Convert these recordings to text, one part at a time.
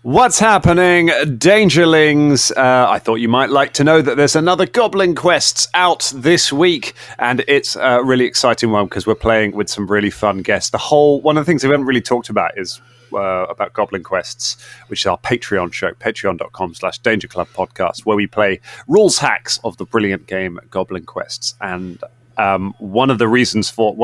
What's happening, Dangerlings? I thought you might like to know that there's another Goblin Quests out this week, and it's a really exciting one because we're playing with some really fun guests. One of the things we haven't really talked about is about Goblin Quests, which is our Patreon show, patreon.com/Danger Club Podcast, where we play rules hacks of the brilliant game Goblin Quests. And one of the reasons for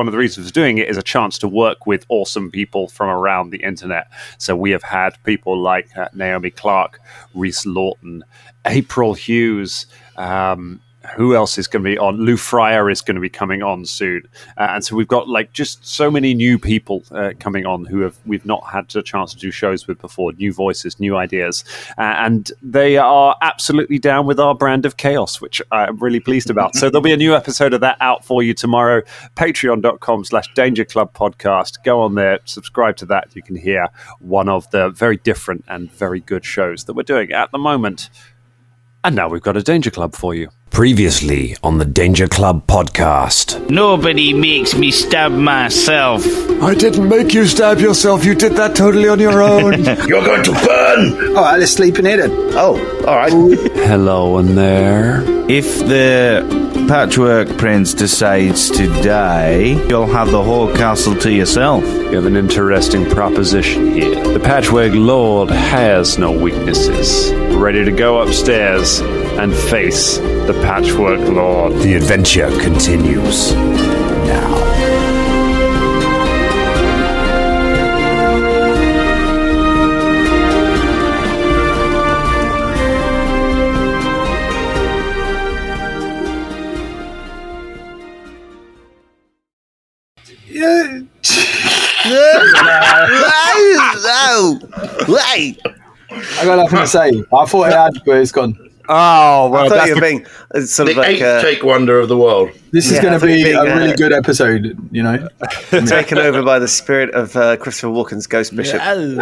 doing it is a chance to work with awesome people from around the internet. So we have had people like Naomi Clark, Reese Lawton, April Hughes. Who else is going to be on? Lou Fryer is going to be coming on soon, and so we've got just so many new people coming on who we've not had a chance to do shows with before. New voices, new ideas, and they are absolutely down with our brand of chaos, which I'm really pleased about. So there'll be a new episode of that out for you tomorrow. Patreon.com/Danger Club Podcast. Go on there, subscribe to that. You can hear one of the very different and very good shows that we're doing at the moment. And now we've got a Danger Club for you. Previously on the Danger Club Podcast. Nobody makes me stab myself. I didn't make you stab yourself. You did that totally on your own. You're going to burn! All right, let's sleep in here then. Oh, all right. Hello in there. If the Patchwork Prince decides to die, you'll have the whole castle to yourself. You have an interesting proposition here. The Patchwork Lord has no weaknesses. Ready to go upstairs and face the Patchwork Lord. The adventure continues now. I got nothing to say. I thought I had, but it's gone. Oh, well, I thought you were being sort of The like eighth take wonder of the world. This is going to be a really good episode, you know. taken over by the spirit of Christopher Walken's Ghost Bishop. Oh,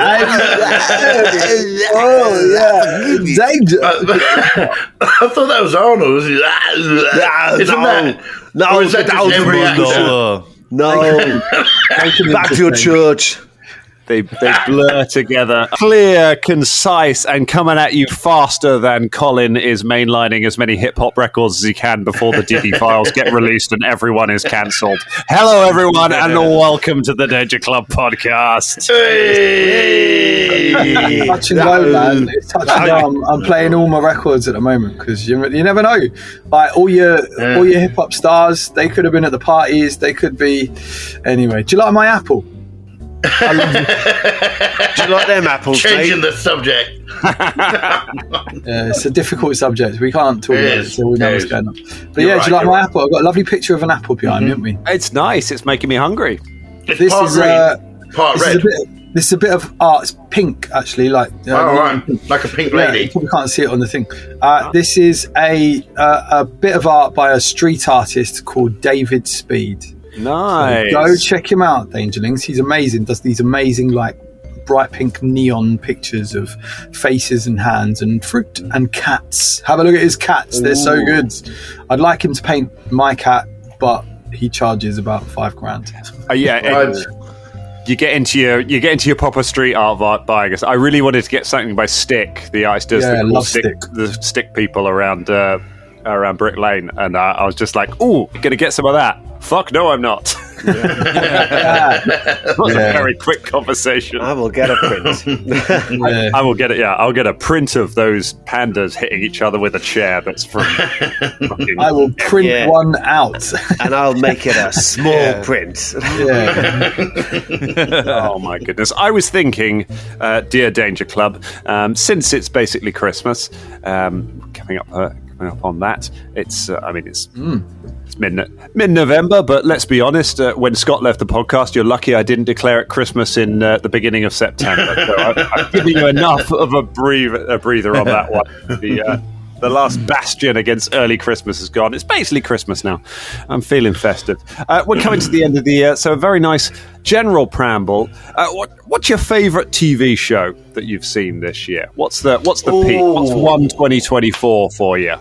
yeah. Danger. I thought that was Arnold. Isn't that? No, Or is that just every accent? No. Back to your church. They blur together. Clear, concise, and coming at you faster than Colin is mainlining as many hip-hop records as he can before the Diddy files get released and everyone is cancelled. Hello, everyone, and welcome to the Danger Club Podcast. Hey! Touch and go, man. It's touch and go. I'm playing all my records at the moment because you never know. Like all your hip hop stars, they could have been at the parties. They could be. Anyway, do you like my apple? Do you like them apples, Changing mate? the subject. Yeah, it's a difficult subject. We can't talk about it until we know what's going on. But You're yeah, do you like right, my right. apple? I've got a lovely picture of an apple behind me, haven't we? It's nice. It's making me hungry. It's This part is green, part red. This is a bit of art. It's pink, actually. Like Right. Like a pink lady. you probably can't see it on the thing. This is a bit of art by a street artist called David Speed. Nice. So go check him out, Dangerlings. He's amazing. Does these amazing, like, bright pink neon pictures of faces and hands and fruit and cats. Have a look at his cats. They're so good. I'd like him to paint my cat, but he charges about $5,000. You get into your proper street art buying. I really wanted to get something by Stick, the artist the stick people around Brick Lane, and I was just like, "Ooh, gonna get some of that." Fuck no, I'm not. That was a very quick conversation. I will get a print. I will get it. Yeah, I'll get a print of those pandas hitting each other with a chair. That's from. I will print one out, and I'll make it a small print. Oh my goodness! I was thinking, dear Danger Club, since it's basically Christmas, coming up on that, it's mid-November, but let's be honest, when Scott left the podcast, you're lucky I didn't declare it Christmas in the beginning of September. So I've given you enough of a breather on that one. The last bastion against early Christmas is gone. It's basically Christmas now. I'm feeling festive. We're coming to the end of the year, so a very nice general preamble. What's your favourite TV show that you've seen this year? What's the peak? What's 2024 for you?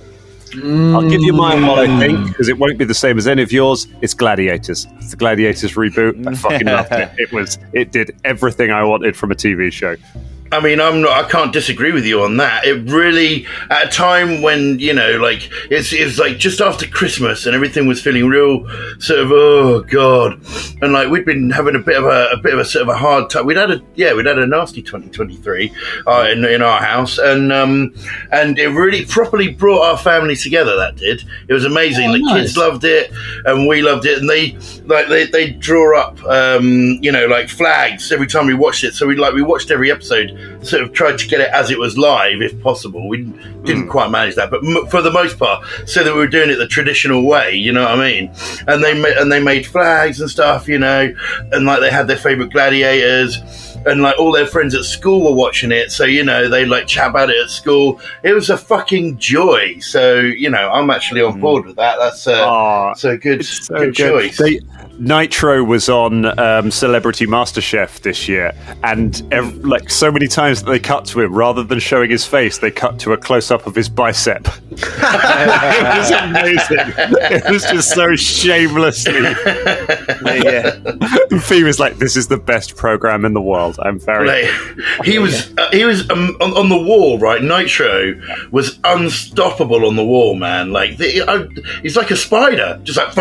I'll give you mine while I think, because it won't be the same as any of yours. It's Gladiators. It's the Gladiators reboot. I fucking loved it. It did everything I wanted from a TV show. I mean, I can't disagree with you on that. It really, at a time when, you know, like, it's like just after Christmas and everything was feeling real sort of, oh God. And like, we'd been having a bit of a sort of a hard time. We'd had a nasty 2023 in our house. And it really properly brought our family together. That did. It was amazing. The kids loved it and we loved it. And they draw up, you know, like flags every time we watched it. So we watched every episode, sort of tried to get it as it was live if possible. We didn't quite manage that, but for the most part, so that we were doing it the traditional way, you know what I mean? And they made flags and stuff, you know, and like they had their favorite gladiators, and like all their friends at school were watching it, so you know they like chat about it at school. It was a fucking joy. So you know, I'm actually on board with that. That's so good choice. Nitro was on Celebrity MasterChef this year, and like so many times that they cut to him, rather than showing his face, they cut to a close-up of his bicep. It was amazing. It was just so shamelessly. Fee was like, "This is the best program in the world." I'm very. He was on the wall, right? Nitro was unstoppable on the wall, man. Like he's like a spider, just like.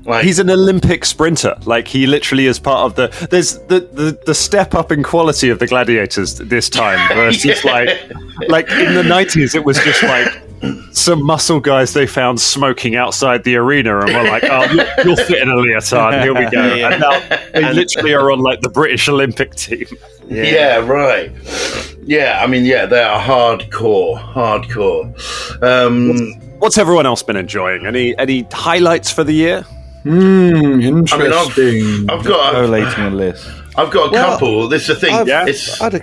Like, he's an Olympic sprinter. Like he literally is part of the step up in quality of the gladiators this time versus like in the 90s it was just like some muscle guys they found smoking outside the arena and were like, oh, you'll fit in a leotard, here we go. And now they literally are on like the British Olympic team. Yeah, right. Yeah, I mean, yeah, they are hardcore. What's everyone else been enjoying? Any highlights for the year? Interesting. I've got collating a list. I've got a couple. This is the thing. I had a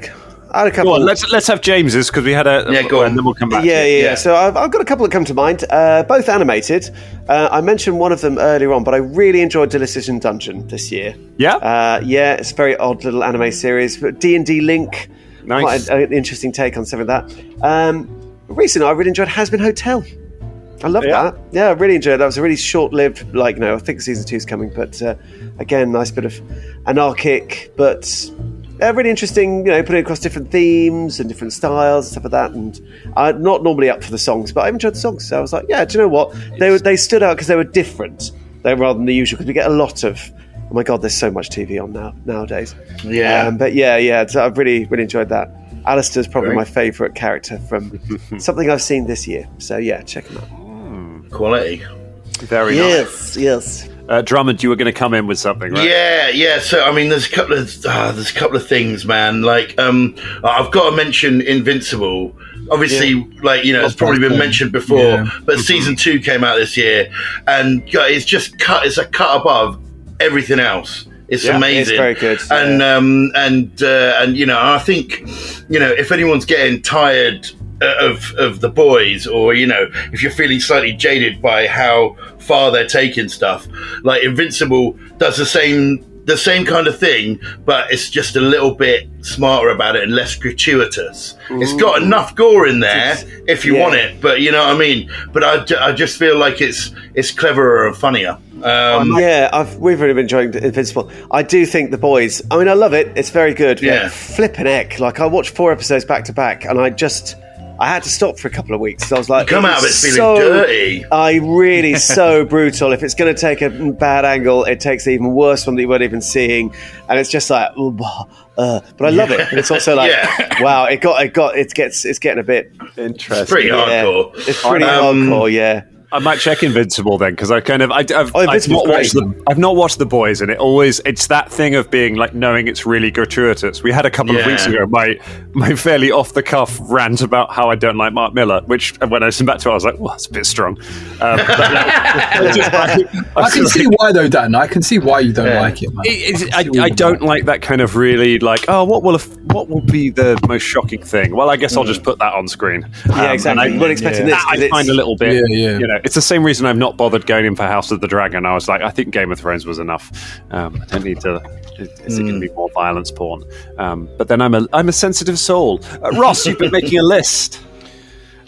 couple. Go on, let's have James's because we had a go on. and then we'll come back. Yeah. So I've got a couple that come to mind. Both animated. I mentioned one of them earlier on, but I really enjoyed Delicious Dungeon this year. Yeah. It's a very odd little anime series. But D&D Link, Nice. quite an interesting take on something like that. Recently, I really enjoyed Has Been Hotel. I love that. Yeah, I really enjoyed it. That was a really short-lived, like, I think season 2 is coming, but again, nice bit of anarchic, but really interesting, putting across different themes and different styles and stuff like that. And I'm not normally up for the songs, but I enjoyed the songs. So I was like, yeah, do you know what? They stood out because they were different rather than the usual, because we get a lot of, oh my God, there's so much TV on nowadays. Yeah. But so I've really, really enjoyed that. Alistair's probably my favourite character from something I've seen this year. So yeah, check him out. Quality. Very nice. Yes. Drummond, you were going to come in with something, right? Yeah. So I mean, there's a couple of things, man. Like, I've got to mention Invincible. Obviously, it's probably been mentioned before, but season 2 came out this year, and it's just it's a cut above everything else. It's amazing. It's very good. And I think, if anyone's getting tired of the boys, or if you're feeling slightly jaded by how far they're taking stuff, like Invincible does the same kind of thing, but it's just a little bit smarter about it and less gratuitous. It's got enough gore in there if you want it, but you know what I mean. But I just feel like it's cleverer and funnier. We've really been enjoying Invincible. I do think the boys, I mean, I love it. It's very good. Yeah. Flippin' heck. Like, I watched 4 episodes back to back, and I had to stop for a couple of weeks. So I was like, you come out of it feeling dirty. So brutal. If it's going to take a bad angle, it takes an even worse one that you weren't even seeing, and it's just like, but I love it. And it's also like, wow, it's getting a bit interesting. It's pretty hardcore. It's pretty hardcore. Yeah. I might check Invincible then, because I've not watched The Boys, and it's that thing of being like knowing it's really gratuitous. We had a couple of weeks ago my fairly off the cuff rant about how I don't like Mark Miller, which when I listened back to it, I was like, well, that's a bit strong. I can see why though, Dan. I can see why you don't like it, man. I don't like that kind of really like, what will be the most shocking thing? Well, I guess I'll just put that on screen. Exactly. I'm not expecting this. I find a little bit, it's the same reason I've not bothered going in for House of the Dragon. I was like, I think Game of Thrones was enough. I don't need to. Is it going to be more violence porn? But then I'm a sensitive soul. Ross, you've been making a list.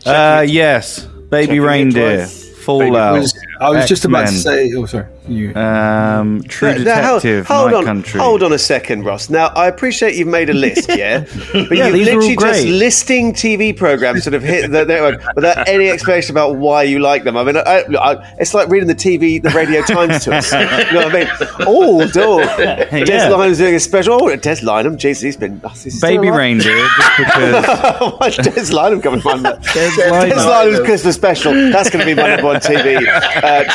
Yes, Baby Reindeer, Fallout. I was just about to say. Oh, sorry. True Detective, Night Country. Hold on a second, Ross. Now, I appreciate you've made a list, yeah? But Yeah, you've these are all literally just great. listing TV programs sort of hit without any explanation about why you like them. I mean, it's like reading the Radio Times to us. You know what I mean? Oh, Des Lynam's doing a special. Oh, Des Lynam. Jesus, he's still Baby alive. Reindeer, just because. Watch Des Lynam coming on there. Des Lynam. Lynam's Christmas special. That's going to be my number one TV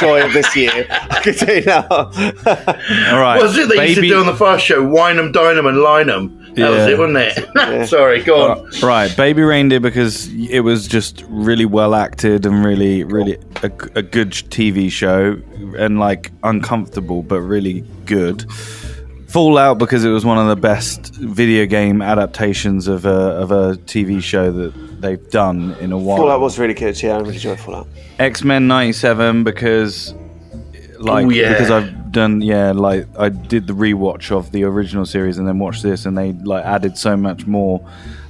joy of this year. I can tell you now. All right. Was it they used to do on the first show? Wine 'em, dine 'em, and line 'em. That was it, wasn't it? Sorry, go on. Right, Baby Reindeer, because it was just really well acted and really, really a good TV show, and like uncomfortable but really good. Fallout, because it was one of the best video game adaptations of a TV show that they've done in a while. Fallout was really good. Yeah, I really enjoyed Fallout. X-Men 97, because because I've done I did the rewatch of the original series and then watched this, and they like added so much more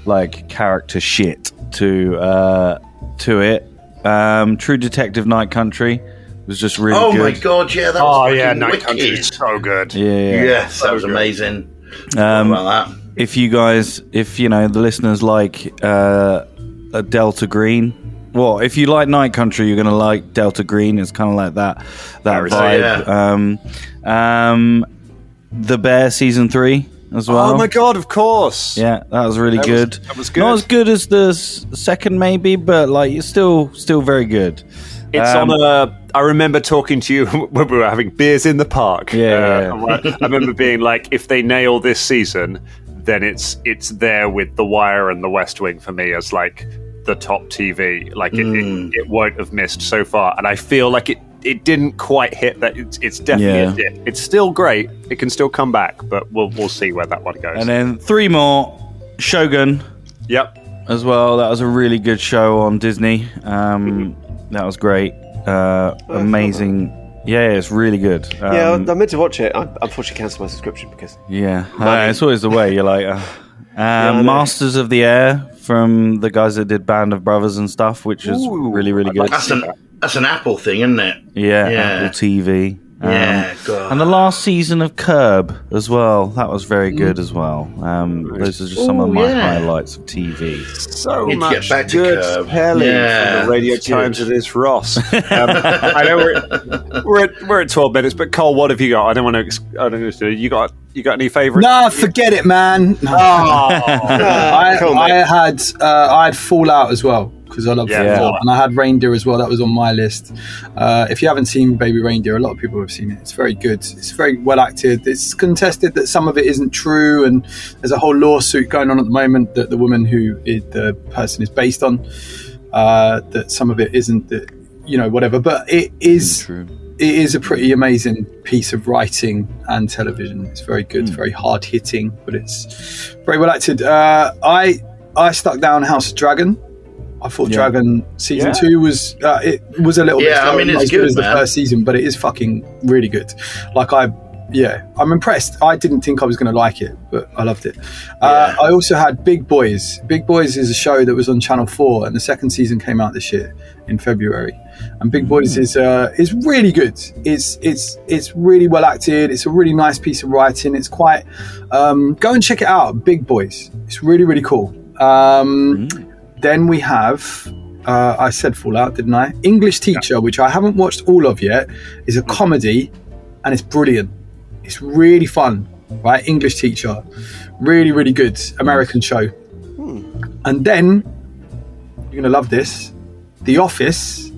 like character shit to it. True Detective, Night Country was just really good. Oh my god, yeah, that was Night wicked. Country is so good. Yeah. Yes, that was amazing. What about that? If the listeners like Delta Green. Well, if you like Night Country, you're going to like Delta Green. It's kind of like that vibe. Yeah. The Bear season 3 as well. Oh my god, of course. Yeah, that was really good. That was good. Not as good as the second, maybe, but like it's still very good. It's on a. I remember talking to you when we were having beers in the park. Yeah. I remember being like, if they nail this season, then it's there with The Wire and The West Wing for me as like the top TV. Like it won't have missed so far, and I feel like it didn't quite hit that. It's definitely a dip. It's still great. It can still come back, but we'll see where that one goes. And then 3 more. Shogun. Yep. As well. That was a really good show on Disney. That was great. Amazing. Yeah, it's really good. I meant to watch it. I unfortunately cancelled my subscription because... Yeah, it's always the way. You're like... Masters of the Air from the guys that did Band of Brothers and stuff, which is really, really good. That's an Apple thing, isn't it? Yeah, Apple TV. God. And the last season of Curb as well. That was very good as well. Those are just some of my highlights of TV. So Need to much get back to good Curb. telly Yeah, from the Radio it's Times good. it is Ross. I know we're at 12 minutes, but Cole, what have you got? I don't know. You got any favourites? Nah, forget it, man. I had Fallout as well because I love Fallout, and I had Reindeer as well. That was on my list. If you haven't seen Baby Reindeer, a lot of people have seen it. It's very good. It's very well acted. It's contested that some of it isn't true, and there's a whole lawsuit going on at the moment that the woman who the person is based on, that some of it isn't, whatever. But it is True. It is a pretty amazing piece of writing and television. It's very good, very hard hitting, but it's very well acted. I stuck down House of Dragon. I thought Dragon season 2 was it was a little bit I mean, it's as good as the man. first season, but it is fucking really good. I'm impressed. I didn't think I was going to like it, but I loved it. I also had Big Boys. Big Boys is a show that was on Channel 4, and the second season came out this year in February. And Big Boys is really good. It's really well acted. It's a really nice piece of writing. It's quite go and check it out. Big Boys. It's really, really cool. Then we have I said Fallout, didn't I? English Teacher, which I haven't watched all of yet, is a comedy, and it's brilliant. It's really fun, right? English Teacher, really, really good American show. And then you're gonna love this, The Office,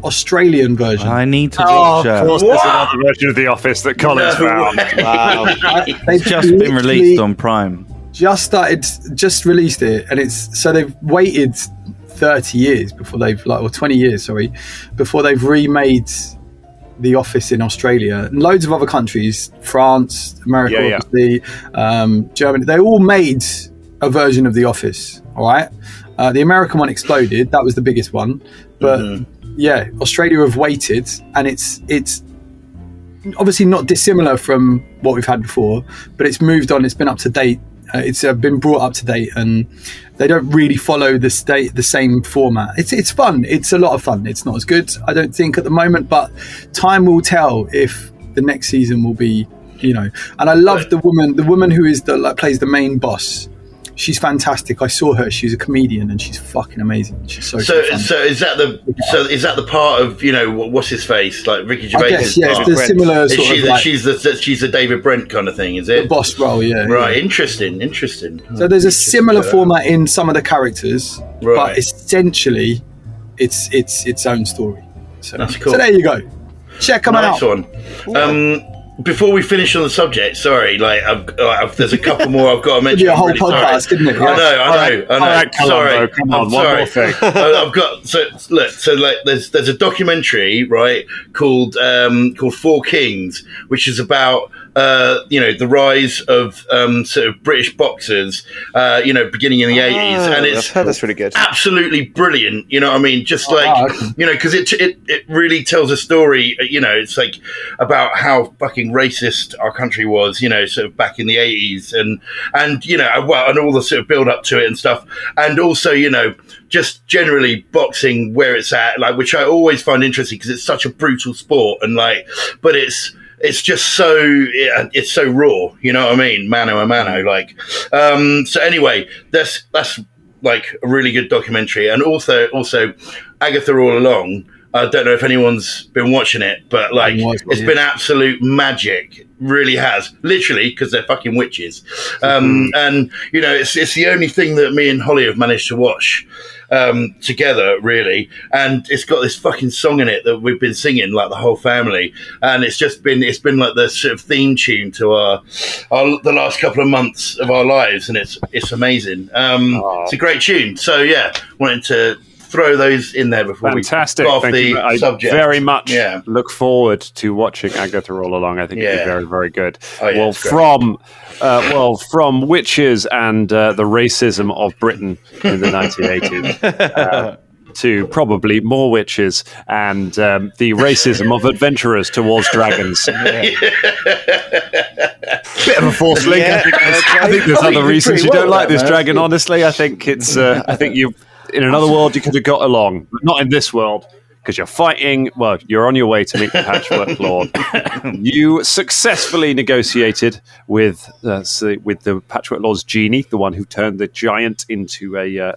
Australian version. I need to watch that. Of course, there's another version of The Office that Colin's found. Wow. They've Just been released on Prime. just released it, and they've waited 30 years before or 20 years, sorry, before they've remade The Office in Australia and loads of other countries, France, America, obviously, Germany. They all made a version of The Office. All right, the American one exploded. That was the biggest one, but Australia have waited, and it's obviously not dissimilar from what we've had before, but it's moved on. It's been up to date. It's been brought up to date, and they don't really follow the same format. It's fun. It's a lot of fun. It's not as good, I don't think, at the moment, but time will tell if the next season will be, and I love the woman who is plays the main boss. She's fantastic. I saw her. She's a comedian and she's fucking amazing. She's so funny. So is that the part of what's his face, like Ricky Gervais? Yes, the similar she's the David Brent kind of thing, is it? The boss role, yeah. Right, yeah. Interesting. So there's a similar format in some of the characters, but essentially it's its own story. So that's cool. So there you go. Check them out. Nice one. Before we finish on the subject, sorry, there's a couple more I've got to mention. It'd be a whole podcast, couldn't it? I know. All right, sorry, come on, one more thing. I've got there's a documentary, right, called Four Kings, which is about the rise of sort of British boxers, beginning in the 80s, and it's that's really good, absolutely brilliant. You know what I mean? Just because it really tells a story. It's like about how fucking racist our country was. Sort of back in the 80s, and all the sort of build up to it and stuff, and also just generally boxing where it's at, which I always find interesting because it's such a brutal sport, and but it's just it's so raw, you know what I mean? Mano a mano, so anyway, that's like a really good documentary. And also Agatha All Along. I don't know if anyone's been watching it, but it's been absolute magic. Really has, literally, because they're fucking witches. And it's the only thing that me and Holly have managed to watch together, really. And it's got this fucking song in it that we've been singing, like the whole family. And it's been like the sort of theme tune to the last couple of months of our lives, and it's amazing. It's a great tune. So yeah, wanted to throw those in there before we go off the subject. I very much look forward to watching Agatha All Along. I think it'd be very, very good. From witches and the racism of Britain in the 1980s to probably more witches and the racism of adventurers towards dragons. Bit of a force link. I think there's other reasons you don't like this dragon. Honestly, I think it's. I think you. In another world, you could have got along, but not in this world, because you're fighting. Well, you're on your way to meet the Patchwork Lord. You successfully negotiated with the Patchwork Lord's genie, the one who turned the giant into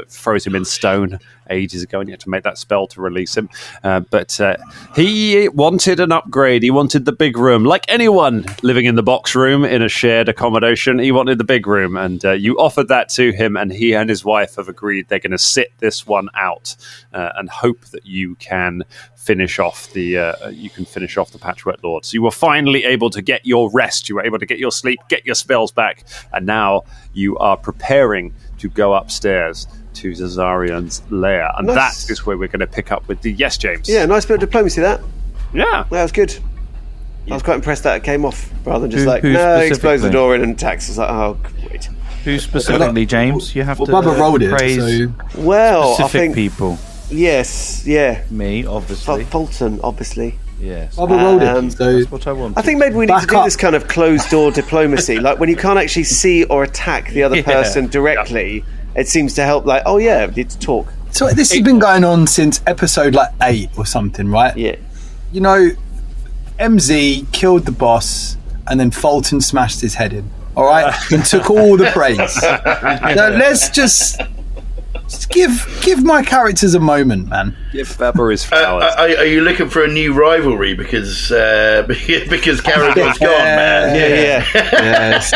froze him in stone ages ago, and you had to make that spell to release him. But he wanted an upgrade. He wanted the big room. Like anyone living in the box room in a shared accommodation, he wanted the big room, and you offered that to him, and he and his wife have agreed they're going to sit this one out and hope that you can finish off the Patchwork Lord. So you were finally able to get your rest. You were able to get your sleep, get your spells back, and now you are preparing to go upstairs to Zazarian's lair, and that is where we're going to pick up with the James. Yeah, nice bit of diplomacy, that. Yeah, that was good. I was quite impressed that it came off rather than just he explodes the door in and attacks. It's like, oh, great. Who specifically, James? You have to Bubba rolled it, praise specific people. Yes, yeah. Me, obviously. Fulton, obviously. Yes. Bubba rolled it. So that's what I want. I think maybe we need to do this kind of closed door diplomacy, like when you can't actually see or attack the other person directly. It seems to help, we need to talk. So this has been going on since episode 8 or something, right? Yeah. MZ killed the boss and then Fulton smashed his head in, all right? And took all the praise. Now, let's just give my characters a moment, man. Give Bubba his flowers. Are you looking for a new rivalry because Carragher's gone, man? Yeah, this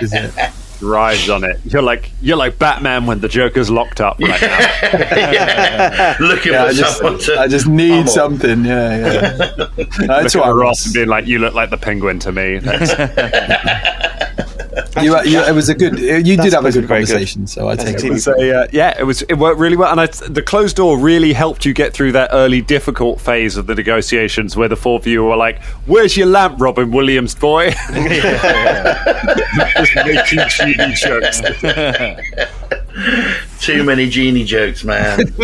is it. Rides on it. You're like Batman when the Joker's locked up right now. Looking for someone to. I just need something. Yeah. That's what Ross and being like, you look like the Penguin to me. It was a good. You did have a good conversation, so I take it. It worked really well, and the closed door really helped you get through that early difficult phase of the negotiations, where the four of you were like, "Where's your lamp, Robin Williams, boy?" Just making genie jokes. Too many genie jokes, man.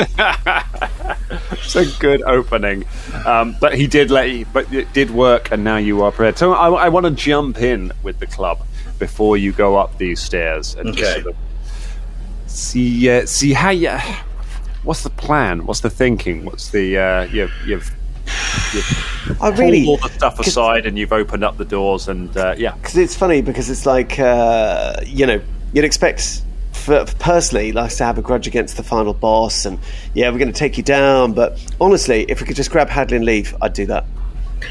It's a good opening, but he did but it did work, and now you are prepared. So I want to jump in with the club before you go up these stairs and just sort of see how you. What's the plan? What's the thinking? What's the I really pulled all the stuff aside and you've opened up the doors and because it's funny because it's like you'd expect personally like to have a grudge against the final boss and we're going to take you down, but honestly if we could just grab Hadley and leave, I'd do that.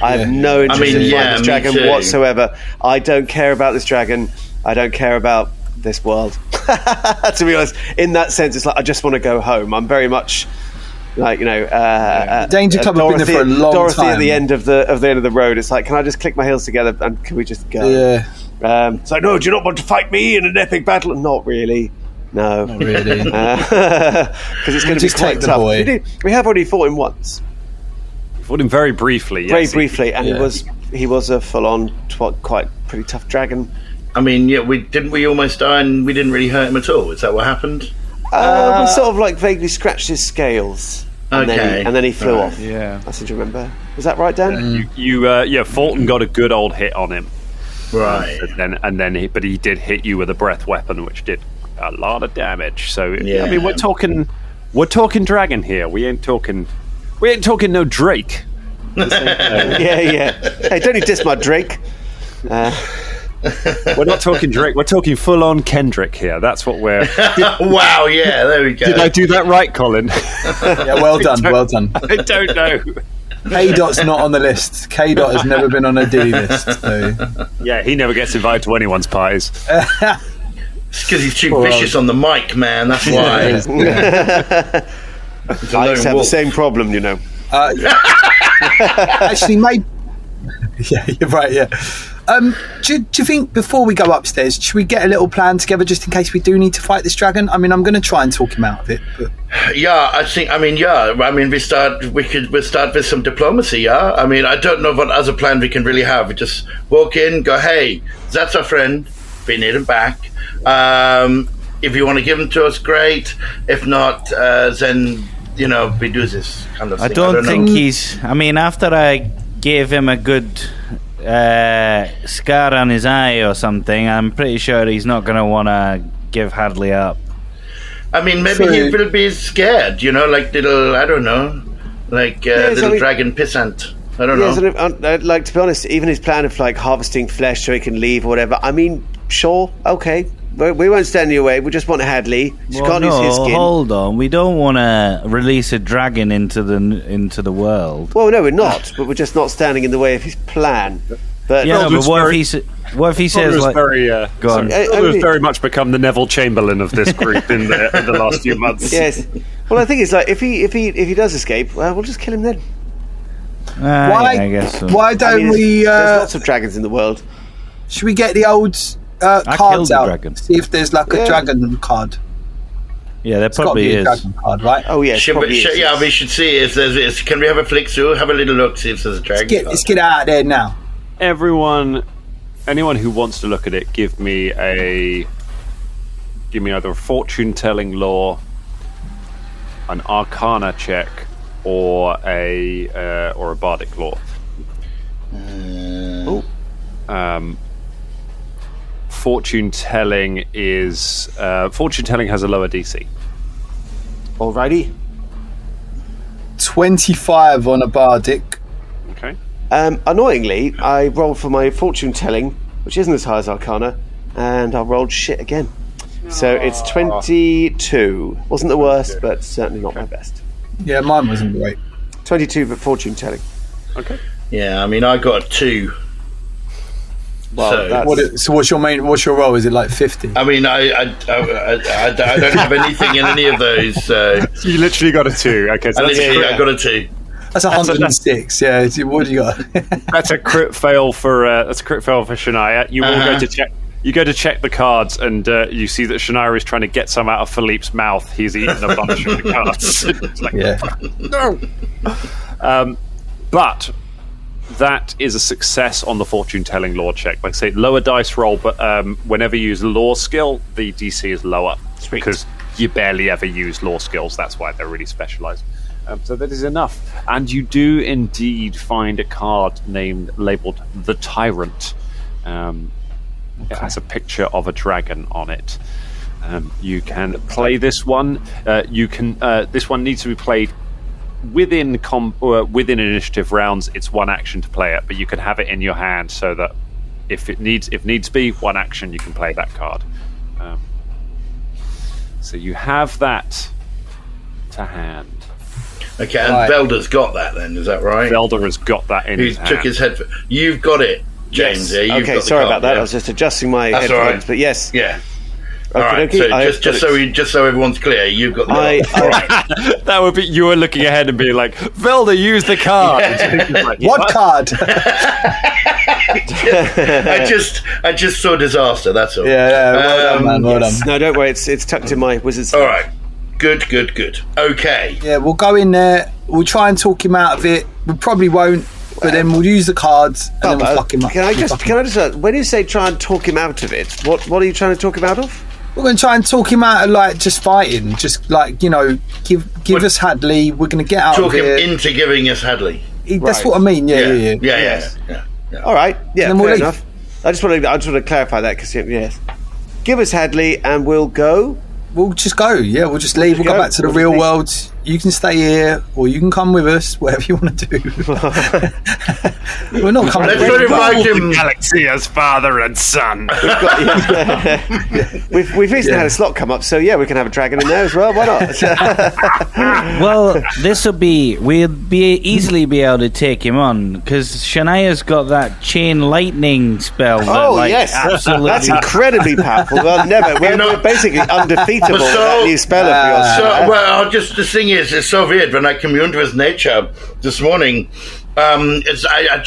I have no interest in fighting this dragon whatsoever. I don't care about this dragon. I don't care about this world. To be honest, in that sense, it's like I just want to go home. I'm very much like Danger Club have been there for a long Dorothy time. at the end of the road. It's like, can I just click my heels together and can we just go? Yeah. So no, do you not want to fight me in an epic battle? Not really. No, Not really. Because it's going to be Just quite take the tough. boy. We have already fought him once. fought him very briefly. Very briefly, and he was a full-on, quite pretty tough dragon. I mean, we almost die and we didn't really hurt him at all? Is that what happened? We sort of like vaguely scratched his scales. And then he flew off. Yeah. I seem to remember. Was that right, Dan? Fulton got a good old hit on him. Right. But he did hit you with a breath weapon, which did a lot of damage. So I mean, we're talking dragon here. We ain't talking no Drake. Yeah. Hey, don't you diss my Drake? We're not talking Drake. We're talking full-on Kendrick here. That's what we're. Wow. Yeah. There we go. Did I do that right, Colin? Yeah. Well done. I don't know. K-Dot's not on the list. K-Dot has never been on a dilly list. So. Yeah, he never gets invited to anyone's parties. It's because he's too vicious on the mic, man. That's why. I used to have the same problem, you know. Actually, maybe. Yeah, you're right. Yeah. Do you think before we go upstairs, should we get a little plan together just in case we do need to fight this dragon? I mean, I'm going to try and talk him out of it. But... Yeah, I think. I mean, we'll start with some diplomacy. Yeah, I mean, I don't know what other plan we can really have. We just walk in, go, hey, that's our friend. We need him back. If you want to give him to us, great. If not, then we do this kind of thing. I don't think he's. I mean, after I gave him a good scar on his eye or something, I'm pretty sure he's not going to want to give Hadley up. I mean, maybe he will be scared, like little, I don't know, like little dragon pissant. I don't know. I'd like to be honest, even his plan of like harvesting flesh so he can leave or whatever, I mean, sure, okay. We won't stand in your way. We just want Hadley. Just can't use his skin. Hold on. We don't want to release a dragon into the world. Well, no, we're not. But we're just not standing in the way of his plan. But what if he says like? Go on. Has very much become the Neville Chamberlain of this group in the last few months. Yes. Well, I think it's like if he does escape, we'll just kill him then. I guess so. Why don't we? There's lots of dragons in the world. Should we get the old cards out? Dragon. See if there's like a dragon card. Yeah, there probably is. A dragon card, right? Oh yeah, we should see if there's. Can we have a flick through? Have a little look, see if there's a dragon card. Let's get out of there now. Anyone who wants to look at it, give me either a fortune-telling lore, an arcana check, or a bardic lore. Fortune-telling has a lower DC. Alrighty. 25 on a bardic. Okay. Annoyingly, I rolled for my fortune telling, which isn't as high as Arcana, and I rolled shit again. So it's 22. Wasn't the worst, but certainly not my best. Yeah, mine wasn't great. 22, but fortune telling. Okay. Yeah, I mean, I got a 2. Well, so what's your role? Is it like 50? I mean, I don't have anything in any of those. So You literally got a 2. Okay, so I got a 2. That's 106. Yeah. What do you got? That's a crit fail for Shania. You all go to check. You go to check the cards, and you see that Shania is trying to get some out of Philippe's mouth. He's eaten a bunch of the cards. It's like, no. But that is a success on the fortune-telling lore check. Like I say, lower dice roll, but whenever you use lore skill, the DC is lower. Sweet. Because you barely ever use lore skills. That's why they're really specialized. So that is enough. And you do indeed find a card labeled The Tyrant. It has a picture of a dragon on it. You can play this one. This one needs to be played within initiative rounds, it's one action to play it, but you can have it in your hand so that if needs be, one action you can play that card. So you have that to hand. Okay, and Velda's got that then, is that right? Velda has got that in his hand. He took his head. You've got it, James. Yes. Yeah, you've okay, got the sorry card, about that. yeah. I was just adjusting my That's headphones, all right. but yes. Yeah. Okay, All right, okay. just so everyone's clear, you've got the That would be you were looking ahead and being like, Velda, use the card. Like, what card? I just saw disaster. That's all. Yeah, well done, man. Well done. No, don't worry. It's tucked in my wizard's. All right. Good. Okay. Yeah, we'll go in there. We'll try and talk him out of it. We probably won't, but then we'll use the cards and then we'll fuck him up. Can I just when you say try and talk him out of it, what are you trying to talk him out of? We're going to try and talk him out of like just fighting, just like give us Hadley. We're going to get out Talk of here. him into giving us Hadley. That's what I mean. Yeah. All right. Yeah. Then we'll Fair leave. enough. I just want to clarify that because yes, give us Hadley and we'll go. We'll just go. Yeah, we'll just leave. We'll go back to the real world. You can stay here, or you can come with us. Whatever you want to do. We're not coming. Let's not invite him. Galaxy as father and son. We've recently had a slot come up, so yeah, we can have a dragon in there as well. Why not? Well, we'll easily be able to take him on because Shania's got that chain lightning spell. Yes, absolutely. that's incredibly powerful. Well, we're basically undefeatable with that new spell of yours. The thing is, it's so weird when I communed with nature this morning. I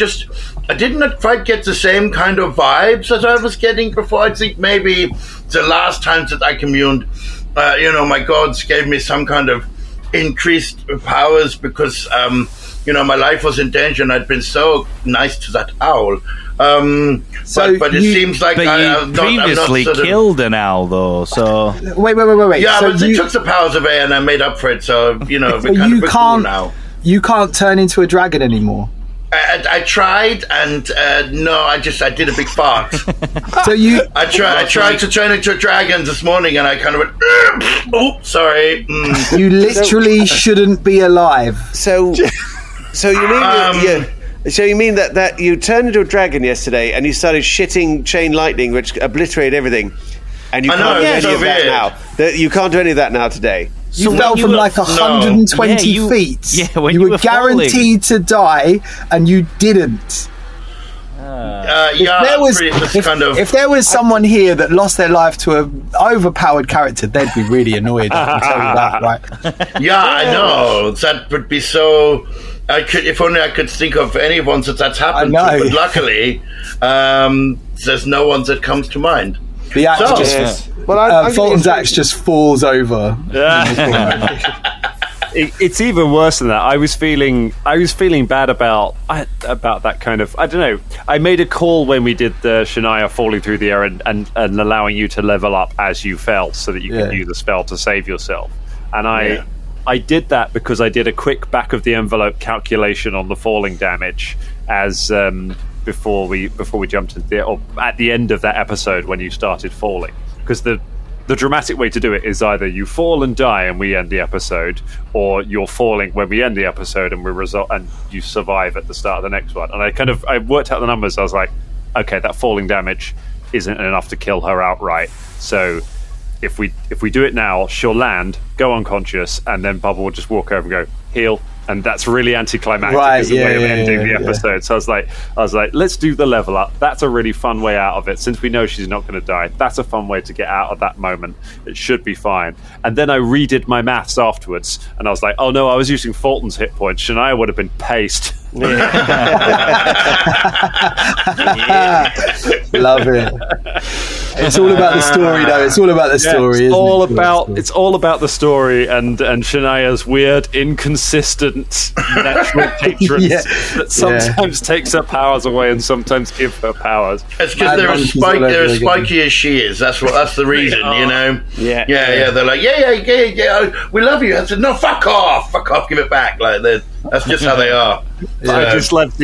did not quite get the same kind of vibes as I was getting before. I think maybe the last times that I communed, my gods gave me some kind of increased powers because, my life was in danger and I'd been so nice to that owl. But it seems like you previously killed an owl, though. So wait. Yeah, so but they took the powers away and I made up for it. So we're kind of cool now. You can't turn into a dragon anymore. I tried, and no, I did a big fart. So I tried to turn into a dragon this morning, and I kind of went, oh, sorry. You literally shouldn't be alive. So you mean that you turned into a dragon yesterday, and you started shitting chain lightning, which obliterated everything, and you can't do any of that now. You can't do any of that now today. You fell from like 120 feet. Yeah, when you you were guaranteed to die, and you didn't. If there was someone here that lost their life to an overpowered character, they'd be really annoyed. I can tell you that, right? Yeah, I know. That would be so. If only I could think of anyone that's happened to. But luckily, there's no one that comes to mind. The axe Fulton's axe just falls over. It's even worse than that. I was feeling bad about that kind of. I don't know. I made a call when we did the Shania falling through the air and allowing you to level up as you fell, so that you could use the spell to save yourself. And I did that because I did a quick back of the envelope calculation on the falling damage as before we jumped into at the end of that episode when you started falling, because the dramatic way to do it is either you fall and die and we end the episode, or you're falling when we end the episode and and you survive at the start of the next one. And I worked out the numbers. I was like, okay, that falling damage isn't enough to kill her outright. So if we do it now, she'll land, go unconscious, and then Bubba will just walk over and go, heal. And that's really anticlimactic as a way of ending the episode. So I was like, let's do the level up. That's a really fun way out of it. Since we know she's not going to die, that's a fun way to get out of that moment. It should be fine. And then I redid my maths afterwards, and I was like, oh no, I was using Fulton's hit points. Shania would have been paced. Love it. It's all about the story, though. It's all about the story. It's all about the story and Shania's weird, inconsistent natural patrons that sometimes takes her powers away and sometimes give her powers. It's because they're as spiky as she is. That's the reason, you know. Yeah. They're like, yeah. We love you. I said, no, fuck off, give it back. Like that's just how they are. I just love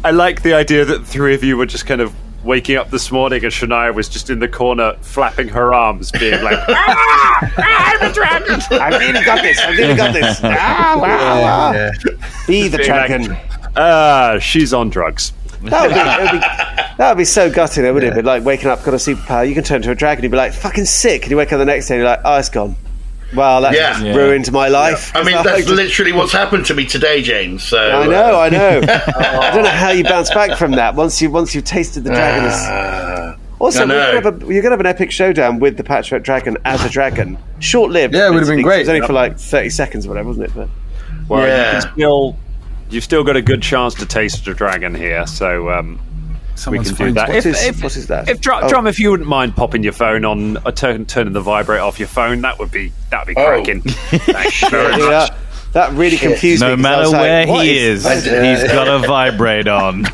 I like the idea that the three of you were just kind of waking up this morning and Shania was just in the corner flapping her arms, being like, I'm a dragon! I've really got this. Yeah. Be the dragon. She's on drugs. That would be so gutting, though, wouldn't it? But like waking up, got a superpower, you can turn into a dragon, you'd be like, fucking sick. And you wake up the next day and you're like, oh, it's gone. Well, that just ruined my life. I mean, that's literally what's happened to me today, James. So I know. I don't know how you bounce back from that once you've tasted the dragon. Also, you're going to have an epic showdown with the Patchwork Dragon as a dragon. Short-lived. Yeah, it would have been great. It was only for like 30 seconds or whatever, wasn't it? But you've still got a good chance to taste the dragon here, so we can do that. What is that? Drum, if you wouldn't mind popping your phone on, turning the vibrate off your phone, that'd be cracking. Thank you very much. That really confused me. No matter where he is, he's got a vibrate on.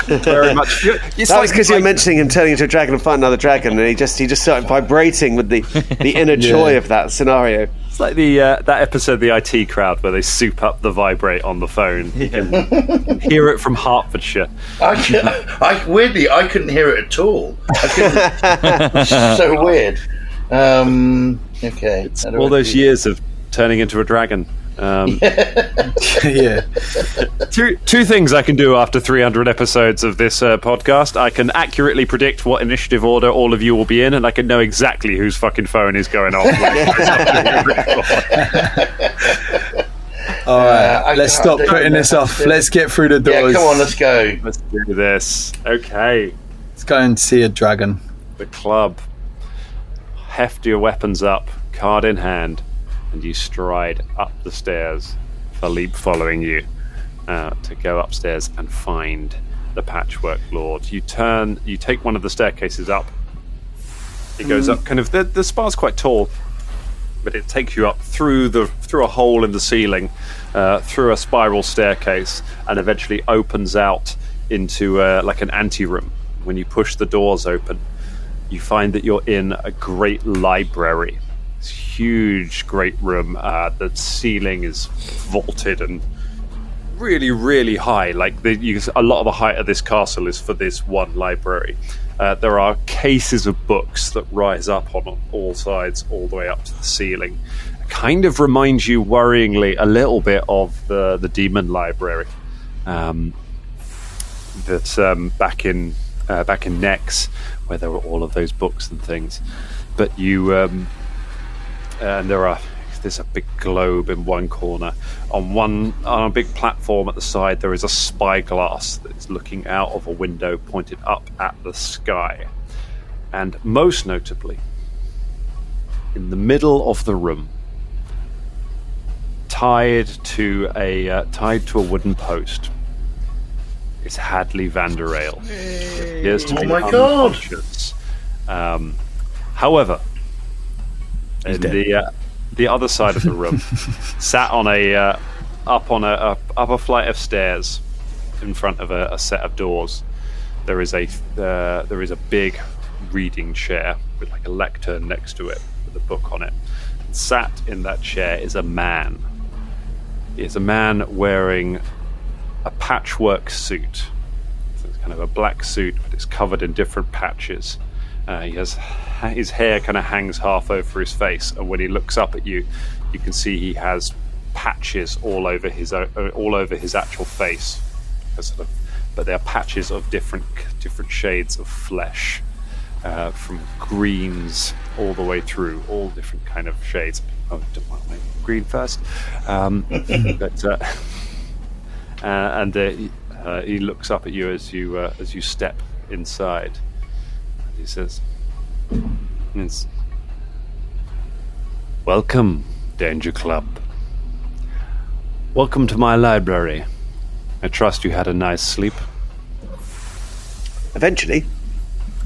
Very much. That was because you were mentioning him turning into a dragon and fighting another dragon, and he just started vibrating with the inner joy of that scenario. It's like that episode of the IT Crowd where they soup up the vibrate on the phone. You can hear it from Hertfordshire. Weirdly, I couldn't hear it at all. So weird. Okay. It's all those years of turning into a dragon. Two things I can do after 300 episodes of this podcast. I can accurately predict what initiative order all of you will be in, and I can know exactly whose fucking phone is going off. All right, let's stop putting this off. Let's get through the doors. Yeah, come on, let's go. Let's do this. Okay. Let's go and see a dragon. The club. Heft your weapons up, card in hand, and you stride up the stairs, Philippe following you, to go upstairs and find the Patchwork Lord. You take one of the staircases up. It goes up kind of, the spa's quite tall, but it takes you up through a hole in the ceiling, through a spiral staircase, and eventually opens out into like an anteroom. When you push the doors open, you find that you're in a great library. This huge, great room. The ceiling is vaulted and really, really high. Like a lot of the height of this castle is for this one library. There are cases of books that rise up on all sides, all the way up to the ceiling. It kind of reminds you, worryingly, a little bit of the Demon Library that's back in Nex, where there were all of those books and things. But you. And there's a big globe in one corner. On a big platform at the side, there is a spyglass that's looking out of a window pointed up at the sky. And most notably, in the middle of the room, tied to a wooden post, is Hadley Vanderale. He appears to be unconscious. However, in the other side of the room, sat on up a flight of stairs, in front of a set of doors, there is a big reading chair with like a lectern next to it with a book on it. And sat in that chair is a man. He is a man wearing a patchwork suit. So it's kind of a black suit, but it's covered in different patches. He has his hair kind of hangs half over his face, and when he looks up at you, you can see he has patches all over his actual face. But they are patches of different shades of flesh, from greens all the way through, all different kind of shades. Oh, don't want to make green first, and he looks up at you as you step inside. He says, "Welcome, Danger Club. Welcome to my library. I trust you had a nice sleep." Eventually.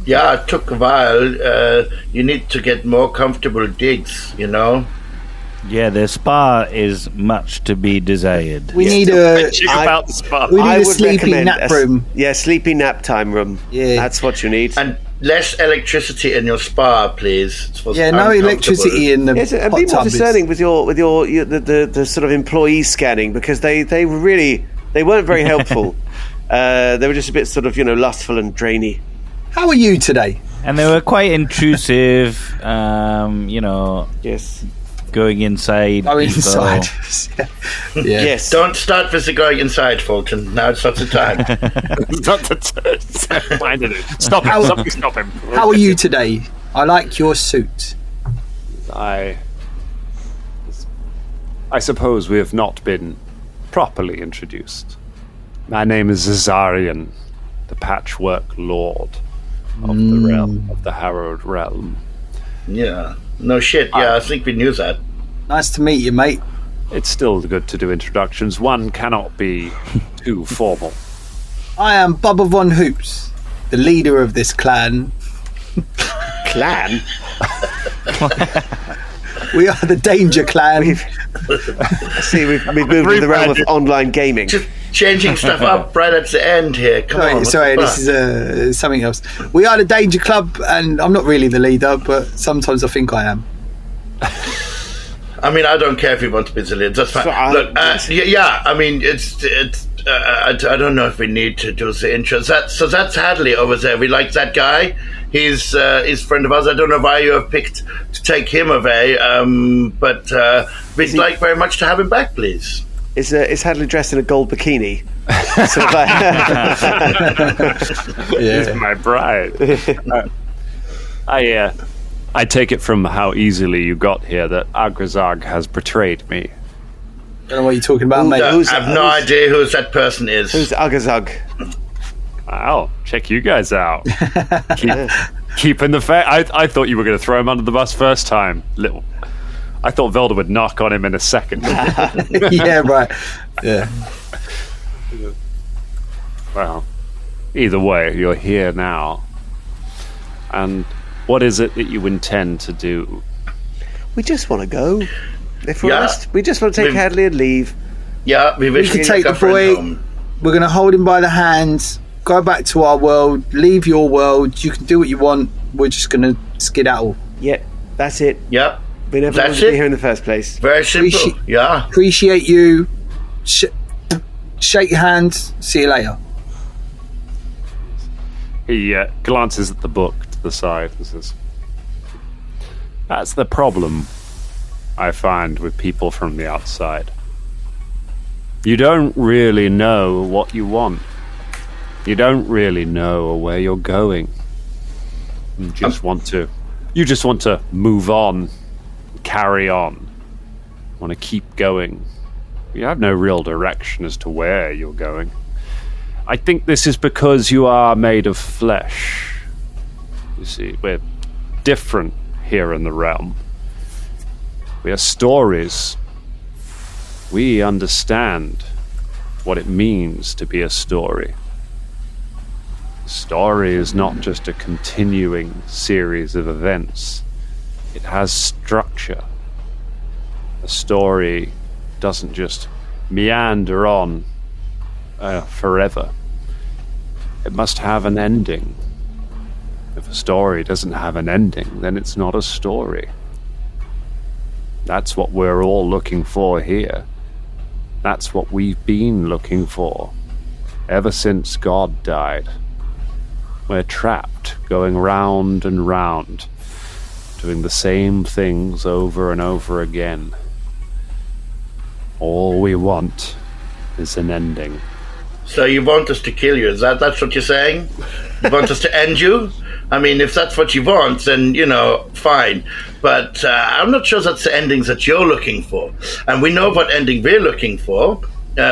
Yeah, it took a while. You need to get more comfortable digs, you know? Yeah, the spa is much to be desired. We need a sleepy nap room. Sleepy nap time room. Yeah, that's what you need. And less electricity in your spa, please. No electricity in the hot and be more discerning with the sort of employee scanning, because they weren't very helpful. They were just a bit sort of lustful and drainy. How are you today? And they were quite intrusive, you know, Yes. going inside. Oh, inside. So- Yeah. Yes. Don't start with the going inside, Fulton. Now it's not the time. Stop him! Stop him! How are you today? I like your suit. I suppose we have not been properly introduced. My name is Zazarian, the Patchwork Lord of the realm, of the Harrowed realm. Yeah. No shit. Yeah, I think we knew that. Nice to meet you, mate. It's still good to do introductions. One cannot be too formal. I am Bubba Von Hoops, the leader of this clan. Clan? We are the Danger Clan. See, we've moved to the realm of online gaming. Just changing stuff up right at the end here. Come on. what Sorry, the this fuck? is something else. We are the Danger Club, and I'm not really the leader, but sometimes I think I am. I mean, I don't care if you want to be the leader. That's fine. Look, yeah. I mean, it's. I don't know if we need to do the intro. So that's Hadley over there. We like that guy. He's a friend of ours. I don't know why you have picked to take him away, but we'd like very much to have him back, please. Is Hadley dressed in a gold bikini? Sort of like- It's my bride. I take it from how easily you got here that Agrazag has betrayed me. Don't know what you're talking about, mate. I have no idea who that person is. Who's Ugazug? Wow, check you guys out. Keeping the I thought you were going to throw him under the bus first time. I thought Velda would knock on him in a second. Yeah, right. Yeah. Well, either way, you're here now. And what is it that you intend to do? We just want to go. If we're Yeah. honest, we just want to take Hadley and leave. Yeah, we wish We we can take could the boy. We're going to hold him by the hand, go back to our world, leave your world. You can do what you want. We're just going to skedaddle. Yeah, that's it. Yep. We never That's wanted to it. be here in the first place. Very simple. Yeah. Appreciate you. Shake your hand. See you later. He glances at the book to the side and says, "That's the problem I find with people from the outside. You don't really know what you want. You don't really know where you're going. You just want to move on, carry on. Want to keep going. You have no real direction as to where you're going. I think this is because you are made of flesh. You see, we're different here in the realm. We are stories. We understand what it means to be a story. A story is not just a continuing series of events. It has structure. A story doesn't just meander on forever. It must have an ending. If a story doesn't have an ending, then it's not a story. That's what we're all looking for here. That's what we've been looking for ever since God died. We're trapped, going round and round, doing the same things over and over again. All we want is an ending." So you want us to kill you? That's what you're saying? You want us to end you? I mean, if that's what you want, then, fine. But I'm not sure that's the endings that you're looking for. And we know what ending we're looking for.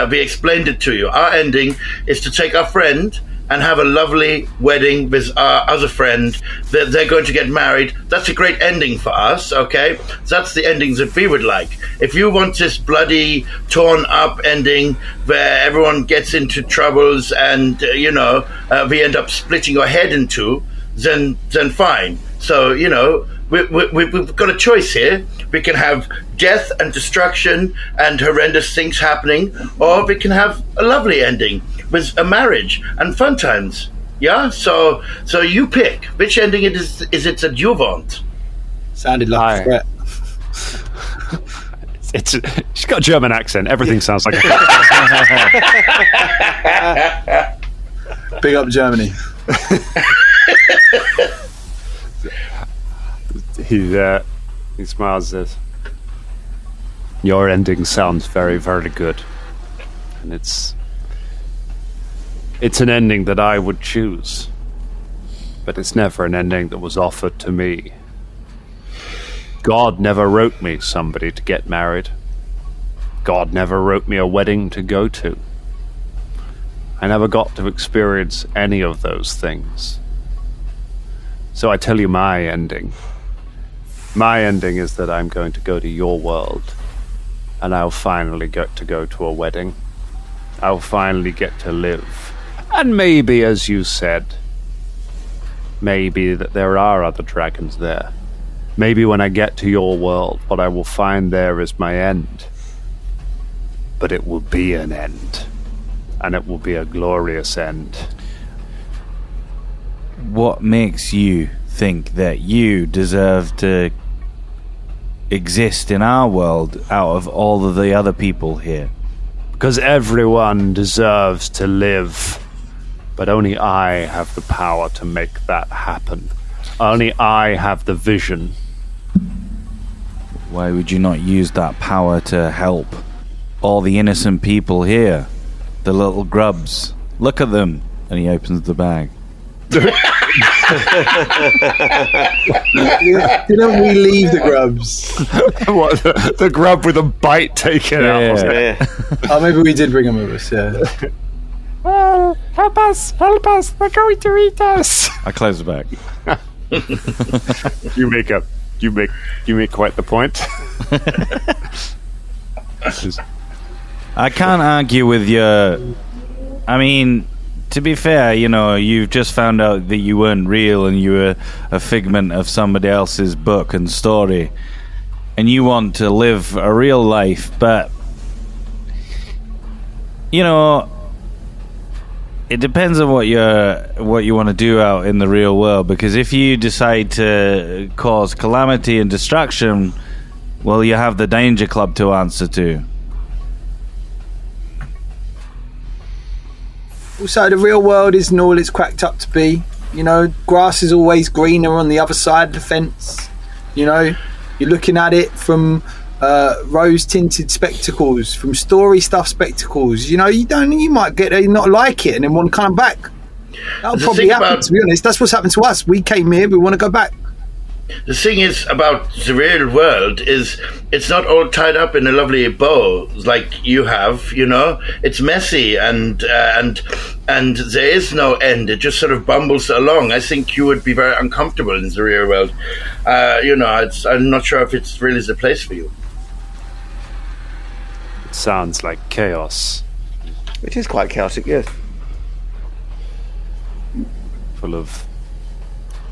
We explained it to you. Our ending is to take our friend and have a lovely wedding with our other friend. They're going to get married. That's a great ending for us, okay? That's the endings that we would like. If you want this bloody, torn up ending where everyone gets into troubles and, we end up splitting our head in two, then fine. So, we've got a choice here. We can have death and destruction and horrendous things happening, or we can have a lovely ending with a marriage and fun times. Yeah? So you pick. Which ending is it that you want? Sounded like a threat. She's got a German accent. Everything sounds like a Big up Germany. He smiles and says, your ending sounds very, very good. And it's an ending that I would choose. But it's never an ending that was offered to me. God never wrote me somebody to get married. God never wrote me a wedding to go to. I never got to experience any of those things. So I tell you my ending. My ending is that I'm going to go to your world, and I'll finally get to go to a wedding. I'll finally get to live. And maybe, as you said, maybe that there are other dragons there. Maybe when I get to your world, what I will find there is my end. But it will be an end. And it will be a glorious end. What makes you think that you deserve to exist in our world out of all of the other people here? Because everyone deserves to live. But only I have the power to make that happen. Only I have the vision. Why would you not use that power to help all the innocent people here? The little grubs. Look at them. And he opens the bag. Didn't we leave the grubs? What, the grub with a bite taken out? Yeah. Oh, maybe we did bring them with us, yeah. Oh, help us, they're going to eat us. I close the bag. You make quite the point. I can't argue with you. I mean, to be fair, you've just found out that you weren't real and you were a figment of somebody else's book and story. And you want to live a real life, but it depends on what you want to do out in the real world, because if you decide to cause calamity and destruction, well, you have the Danger Club to answer to. Also, the real world isn't all it's cracked up to be. Grass is always greener on the other side of the fence. You're looking at it from rose-tinted spectacles, from story stuff spectacles. You might not like it and then want to come back. That'll probably happen, to be honest. That's what's happened to us. We came here, we want to go back. The thing is about the real world is it's not all tied up in a lovely bow like you have, It's messy and there is no end. It just sort of bumbles along. I think you would be very uncomfortable in the real world. I'm not sure if it's really the place for you. It sounds like chaos. Which is quite chaotic, yes. Full of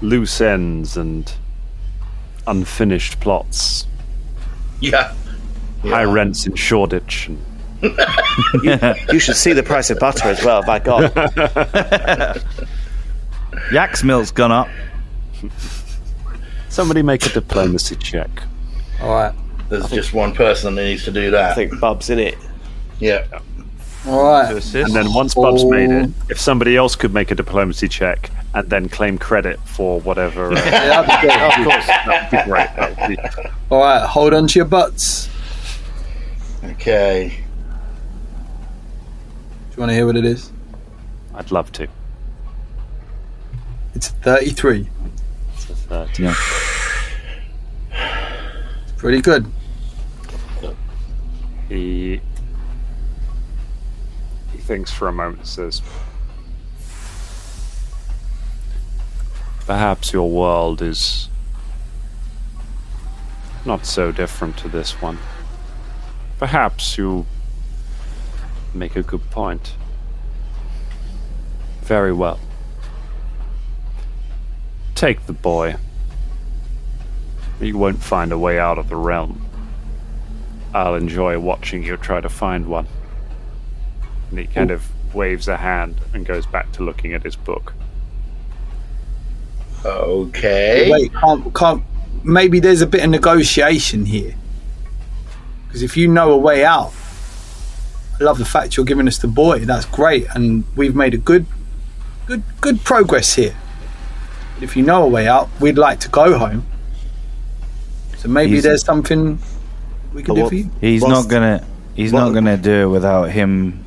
loose ends and unfinished plots. Yeah. High rents in Shoreditch. And You should see the price of butter as well, by God. Yak's milk's gone up. somebody make a diplomacy check. All right. There's just one person that needs to do that. I think Bub's in it. Yeah. All right. And then once Bub's made it, if somebody else could make a diplomacy check and then claim credit for whatever. Yeah, that'd be good. Of course, that would be great. That would be... All right, hold on to your butts. Okay. Do you want to hear what it is? I'd love to. It's 33. It's a 30. Yeah. It's pretty good. He thinks for a moment, says, perhaps your world is not so different to this one. Perhaps you make a good point. Very well. Take the boy. You won't find a way out of the realm. I'll enjoy watching you try to find one. And he kind of waves a hand and goes back to looking at his book. Okay. Wait, can't. Maybe there's a bit of negotiation here. Because if you know a way out, I love the fact you're giving us the boy. That's great, and we've made a good progress here. If you know a way out, we'd like to go home. So maybe there's something we can do for you. He's not gonna do it without him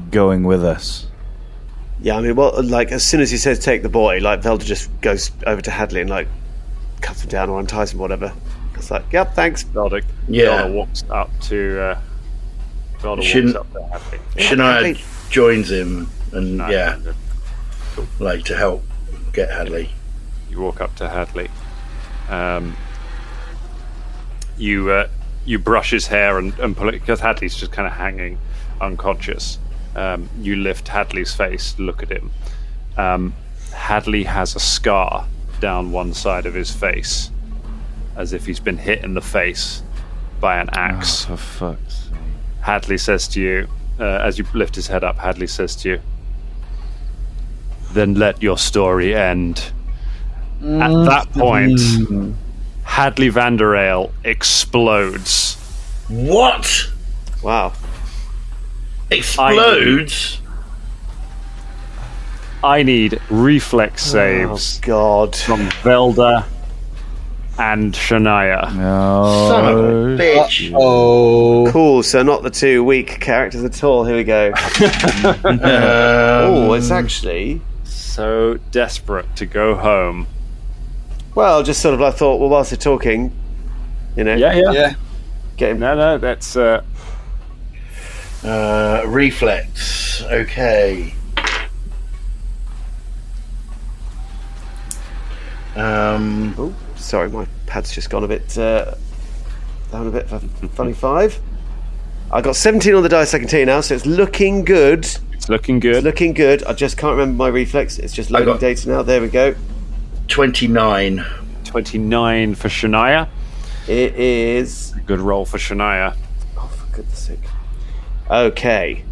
going with us. Yeah, I mean, well, like as soon as he says take the boy, like Velda just goes over to Hadley and like cuts him down or unties him, or whatever. It's like, yep, thanks. Velda walks up to Hadley. Shania joins him and like to help get Hadley. You walk up to Hadley. You brush his hair and pull it because Hadley's just kind of hanging unconscious. You lift Hadley's face, look at him. Hadley has a scar down one side of his face, as if he's been hit in the face by an axe. Oh, for fuck's sake. Hadley says to you, as you lift his head up, Hadley says to you, "Then let your story end." At that point, Hadley Vanderale explodes. What? Wow. Explodes? I need reflex saves. Oh, God. From Velda and Shania. No. Son of a bitch. Oh. Cool, so not the two weak characters at all. Here we go. It's actually... So desperate to go home. Well, just sort of I thought, well, whilst they're talking, Yeah. get him. No, that's... Reflex. Okay. Oh, sorry, my pad's just gone a bit down a bit for funny 5. I got 17 on the dice, I can tell you now, so it's looking good. It's looking good. It's looking good. I just can't remember my reflex. It's just loading data now. There we go. 29. 29 for Shania. It is... Good roll for Shania. Oh, for goodness sake. Okay.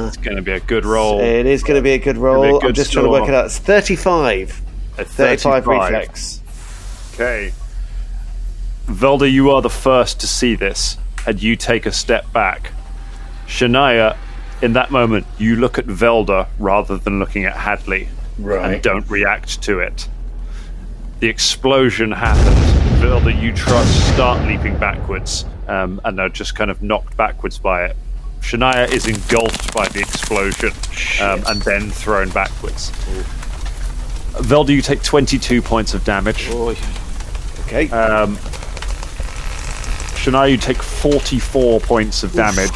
It's going to be a good roll. It is going to be a good roll. I'm just trying to work it out. It's 35. A 35 reflex. Okay. Velda, you are the first to see this, and you take a step back. Shania, in that moment, you look at Velda rather than looking at Hadley. Right. And don't react to it. The explosion happens. Velda, you start leaping backwards, and are just kind of knocked backwards by it. Shania is engulfed by the explosion, and then thrown backwards. Velda, you take 22 points of damage. Okay. Shania, you take 44 points of damage,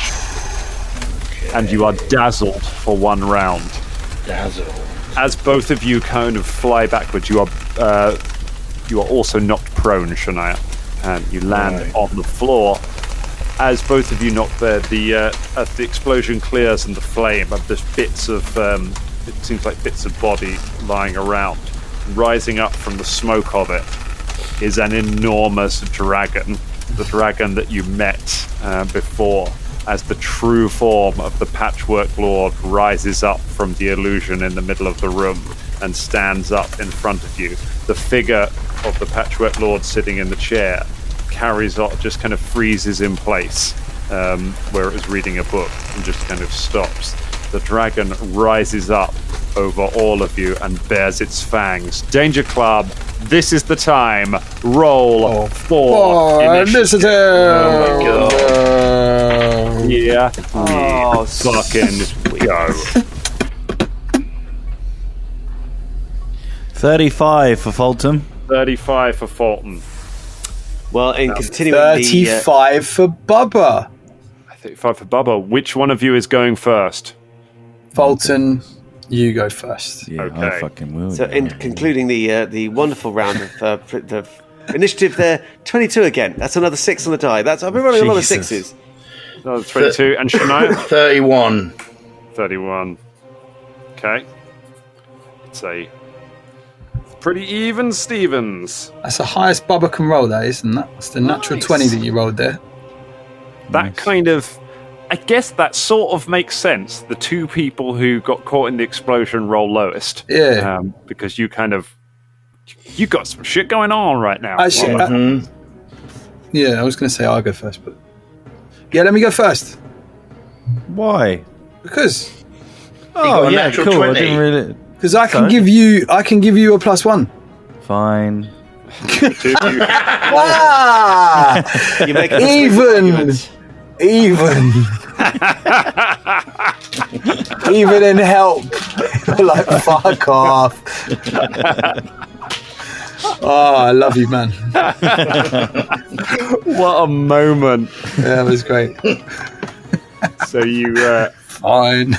and you are dazzled for 1 round. Dazzled. As both of you kind of fly backwards, you are also knocked prone, Shania, and you land on the floor. As both of you knock there, as the explosion clears and the flame, there's bits of it seems like bits of body lying around. Rising up from the smoke of it is an enormous dragon, the dragon that you met before. As the true form of the Patchwork Lord rises up from the illusion in the middle of the room and stands up in front of you. The figure of the Patchwork Lord sitting in the chair carries on, just kind of freezes in place where it was reading a book and just kind of stops. The dragon rises up over all of you and bares its fangs. Danger Club, this is the time. Roll for initiative. Oh my god. Yeah, fucking go. 35 for Fulton. 35 for Fulton. Well, in continuing 35 for Bubba. 35 for Bubba. Which one of you is going first? Fulton, you go first. Yeah, Okay. I fucking will. So, in concluding the wonderful round of the initiative there, 22 again. That's another 6 on the die. I've been rolling a lot of 6s. Another 22. And Shania? 31. 31. Okay. It's a pretty even Stevens. That's the highest Bubba can roll, that isn't that? It's the natural 20 that you rolled there. That kind of... I guess that sort of makes sense. The two people who got caught in the explosion roll lowest. Yeah. Because you kind of... You got some shit going on right now. Actually, yeah, I was going to say I'll go first, but... Yeah, let me go first. Why? Because... Oh, got a yeah, natural cool. 20. I didn't really... Because I can give you a +1. Fine. You make a Even in help. Like, fuck off. Oh, I love you, man. What a moment. Yeah, that was great. So you... Fine.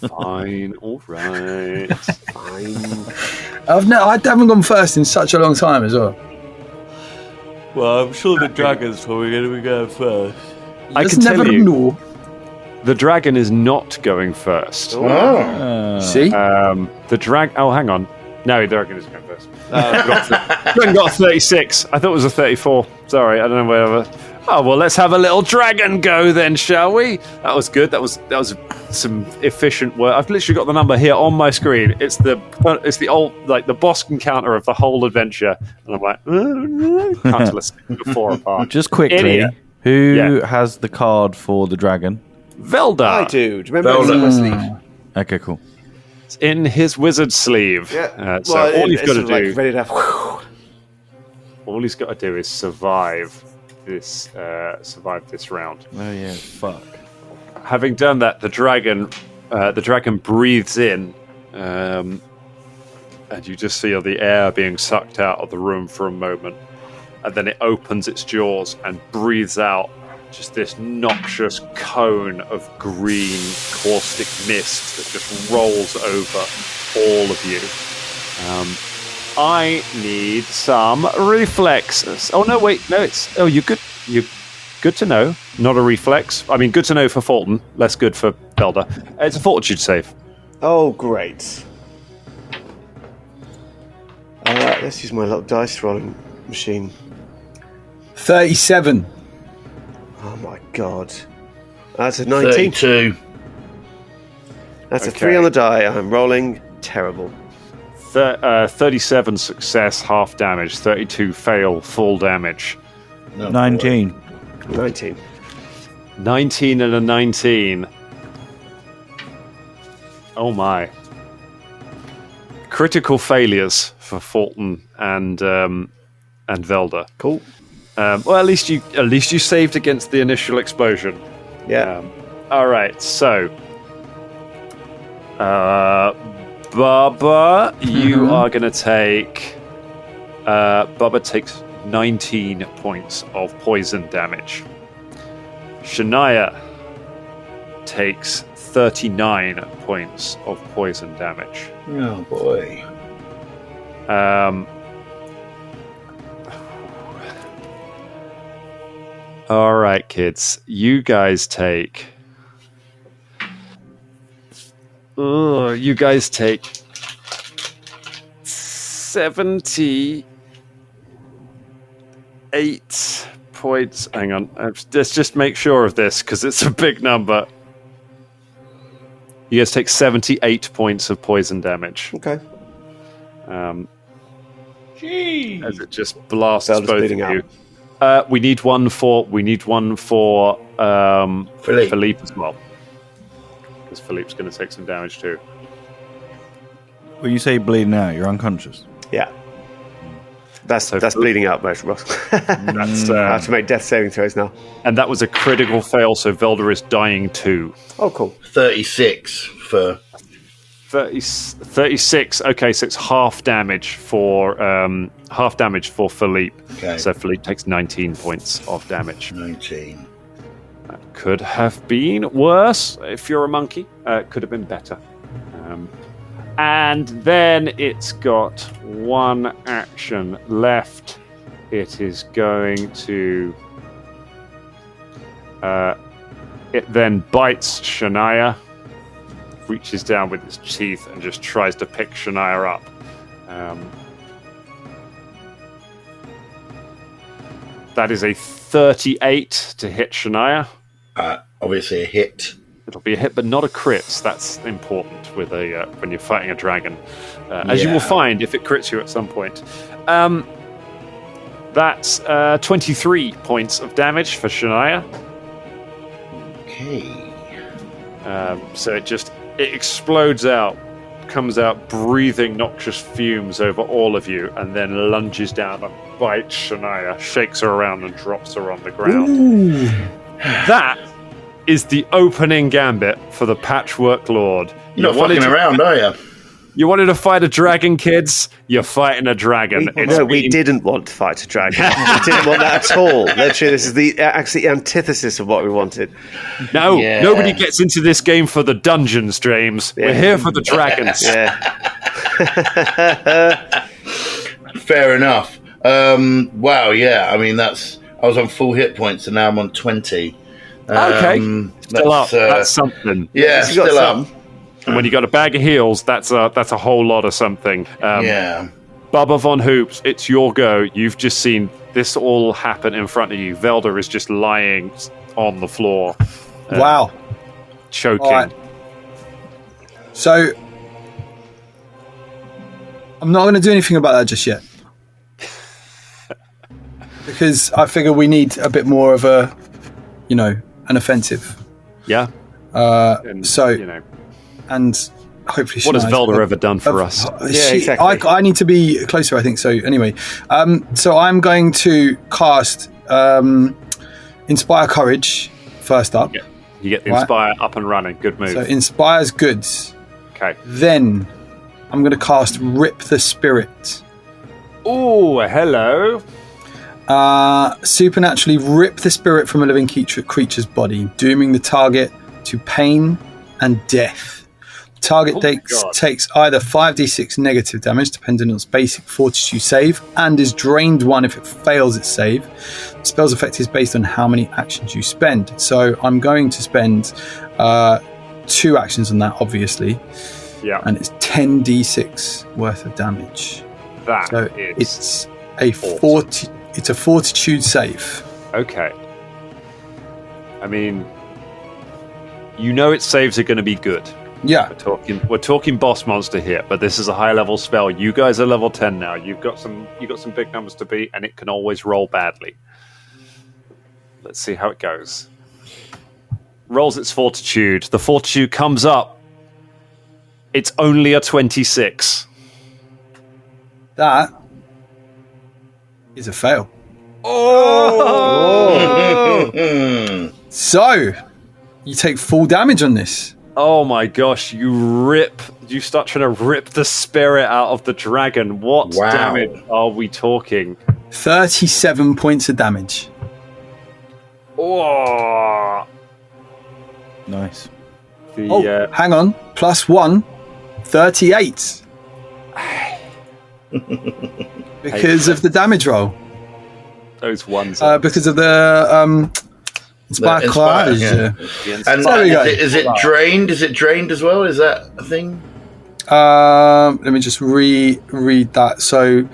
Fine, all right. Fine. I haven't gone first in such a long time as well. Well, I'm sure the dragon's probably going to be going first. I can tell you, the dragon is not going first. See? The dragon... Oh, hang on. No, the dragon isn't going first. Dragon got a 36. I thought it was a 34. Sorry, I don't know whatever. Oh, well, let's have a little dragon go then, shall we? That was good. That was some efficient work. I've literally got the number here on my screen. It's the old, like, the boss encounter of the whole adventure. And I'm like, can't tell us before apart. Just quickly, Idiot. who has the card for the dragon? Velda. I do. Do you remember it's in my sleeve? Okay, cool. It's in his wizard sleeve. Yeah. So all you've got to do... Like, ready to have... All he's got to do is survive this round. Oh yeah, fuck. Having done that, the dragon breathes in, and you just feel the air being sucked out of the room for a moment, and then it opens its jaws and breathes out just this noxious cone of green caustic mist that just rolls over all of you. I need some reflexes. Oh no, wait, no, you're good. You're good to know. Not a reflex. I mean, good to know for Fulton. Less good for Velda. It's a fortitude save. Oh, great. Let's use my little dice rolling machine. 37. Oh my god. That's a 19. 32. That's a 3 on the die. I'm rolling terrible. 37 success, half damage. 32 fail, full damage. No, 19. 19. 19 and a 19. Oh my. Critical failures for Fulton and Velda. Cool. Well, at least you saved against the initial explosion. Yeah. All right, so Bubba, you are going to take... Bubba takes 19 points of poison damage. Shania takes 39 points of poison damage. Oh, boy. All right, kids. You guys take... you guys take 78 points. Hang on. Let's just make sure of this because it's a big number. You guys take 78 points of poison damage. Okay. As it just blasts Velda's both of bleeding you. out. We need one for Philippe as well. Because Philippe's going to take some damage too. When you say bleeding out, you're unconscious. Yeah. That's bleeding out, most Ross. That's, I have to make death saving throws now. and that was a critical fail, so Velda is dying too. Oh, cool. 36 for... 36. Okay, so it's half damage for Philippe. Okay. So Philippe takes 19 points of damage. 19. That could have been worse if you're a monkey. Could have been better. And then it's got one action left. It is going to... it then bites Shania, reaches down with its teeth and just tries to pick Shania up. That is a 38 to hit Shania. Obviously a hit. It'll be a hit, but not a crit. That's important with when you're fighting a dragon, as you will find if it crits you at some point. That's 23 points of damage for Shania. Okay. So it explodes out, comes out breathing noxious fumes over all of you and then lunges down and bites Shania, shakes her around and drops her on the ground. Ooh. That is the opening gambit for the Patchwork Lord. You're not fucking around, are you? You wanted to fight a dragon, kids? You're fighting a dragon. We didn't want to fight a dragon. We didn't want that at all. Literally, this is the actually antithesis of what we wanted. No, nobody gets into this game for the dungeons, James. Yeah. We're here for the dragons. Yeah. Fair enough. Wow, yeah. I mean, I was on full hit points, and now I'm on 20. Okay, still up. That's something. Yeah, you got still some. up. And when you got a bag of heals, that's a whole lot of something. Yeah. Bubba Von Hoops, it's your go. You've just seen this all happen in front of you. Velda is just lying on the floor. Wow. Choking. All right. So, I'm not going to do anything about that just yet. Because I figure we need a bit more of an offensive. Yeah. And hopefully, what has Velda ever done for us? Exactly. I need to be closer, I think. So anyway, so I'm going to cast Inspire Courage first up. Yeah. You get the Inspire up and running. Good move. So Inspire's goods. Okay. Then I'm going to cast Rip the Spirit. Oh, hello. Supernaturally rip the spirit from a living creature's body, dooming the target to pain and death. Target takes either 5d6 negative damage, depending on its basic fortitude save, and is drained 1 if it fails its save. The spell's effect is based on how many actions you spend. So I'm going to spend 2 actions on that, obviously. Yeah. And it's 10d6 worth of damage. It's a fortitude save. Okay. I mean, its saves are going to be good. Yeah. We're talking boss monster here, but this is a high level spell. You guys are level 10 now. You've got some big numbers to beat, and it can always roll badly. Let's see how it goes. Rolls its fortitude. The fortitude comes up. It's only a 26. That is a fail. Oh! So, you take full damage on this. Oh my gosh, you start trying to rip the spirit out of the dragon. What damage are we talking? 37 points of damage. Oh! Nice. Hang on. Plus 1, 38. Because of the damage roll. Those ones. Because of the Inspire Courage. Yeah. And is it drained? Is it drained as well? Is that a thing? Let me just reread that. So,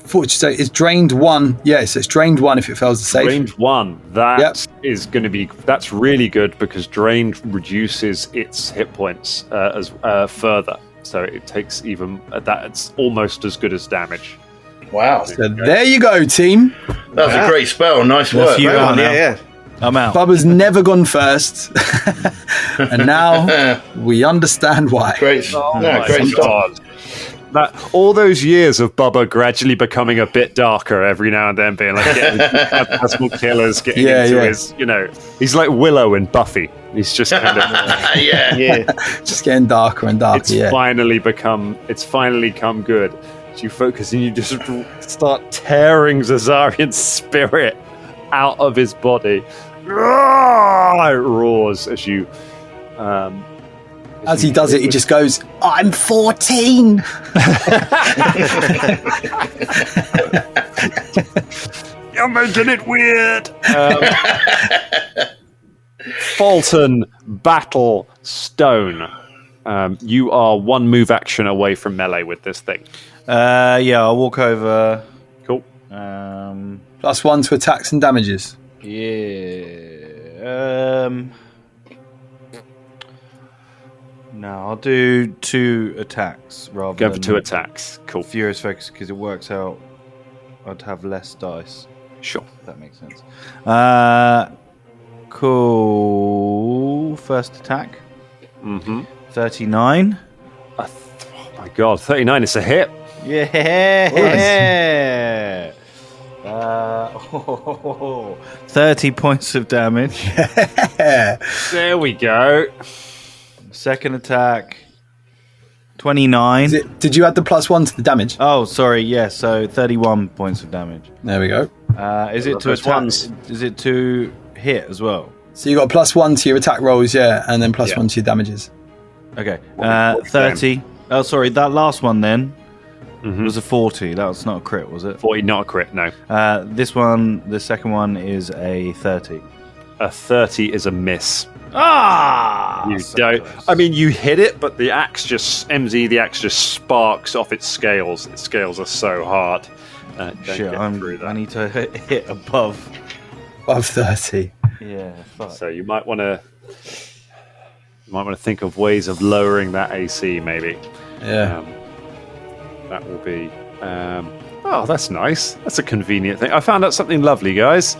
fortitude is drained 1. Yes, it's drained 1 if it fails the save. Drained 1. That is going to be. That's really good because drained reduces its hit points as further. So it takes even that. It's almost as good as damage. Wow. So there you go, team. That was a great spell. Nice work. I'm out. Bubba's never gone first. And now we understand why. Great stuff. All those years of Bubba gradually becoming a bit darker every now and then, being like getting phantasmal killers, getting into his, he's like Willow and Buffy. He's just kind of just getting darker and darker. It's finally come good. So you focus and you just start tearing Zazarian's spirit out of his body. It roars as you. As he does it, he just goes, "I'm 14." You're making it weird. Fulton Battle Stone. You are 1 move action away from melee with this thing. I'll walk over. Cool. Plus 1 to attacks and damages. Yeah. No, I'll do 2 attacks rather Go than for 2 attacks. Cool. Furious Focus because it works out. I'd have less dice. Sure. If that makes sense. Cool. First attack. 13 39. Oh my God, 39 is a hit. Yeah. 30 points of damage. There we go. Second attack. 29. Did you add the +1 to the damage? Oh, sorry. Yeah. So 31 points of damage. There we go. Is it to attack? Is it to hit as well? So you got +1 to your attack rolls, and then +1 to your damages. Okay. 30. Oh, sorry. That last one then was a 40. That was not a crit, was it? 40, not a crit, no. This one, the second one, is a 30. A 30 is a miss. You So don't. close. I mean, you hit it, but the axe just sparks off its scales. Its scales are so hard. Don't Shit, get through that. I need to hit above. Above 30. Yeah, fuck. So you might want to think of ways of lowering that AC, maybe. Yeah. That will be. Oh, that's nice. That's a convenient thing. I found out something lovely, guys.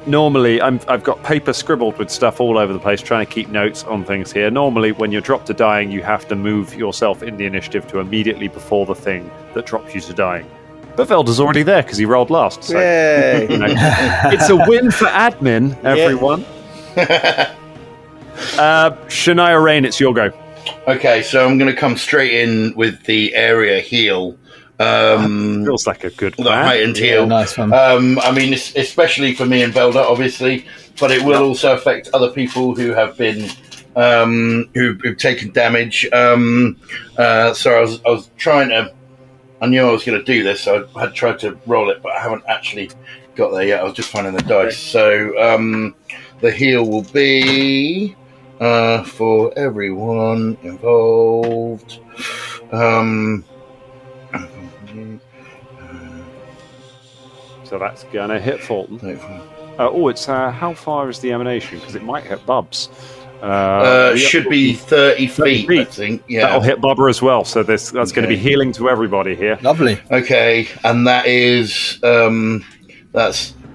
Normally, I've got paper scribbled with stuff all over the place, trying to keep notes on things here. Normally, when you're dropped to dying, you have to move yourself in the initiative to immediately before the thing that drops you to dying. But Velda's already there because he rolled last. So, Yay. you know, it's a win for admin, everyone. Shania Rain, it's your go. Okay, so I'm going to come straight in with the area heal. Feels like a good The plan. heightened heal. Nice one. I mean, especially for me and Velda, obviously, but it will also affect other people who have been who've taken damage. So I was trying to. I knew I was going to do this, so I had tried to roll it, but I haven't actually got there yet. I was just finding the dice. So the heal will be for everyone involved. So that's going to hit Fulton. It's how far is the emanation? Because it might hit Bubs. Should be 30 feet, I think. Yeah, that'll hit Bubba as well. So that's going to be healing to everybody here. Lovely. Okay, and that is I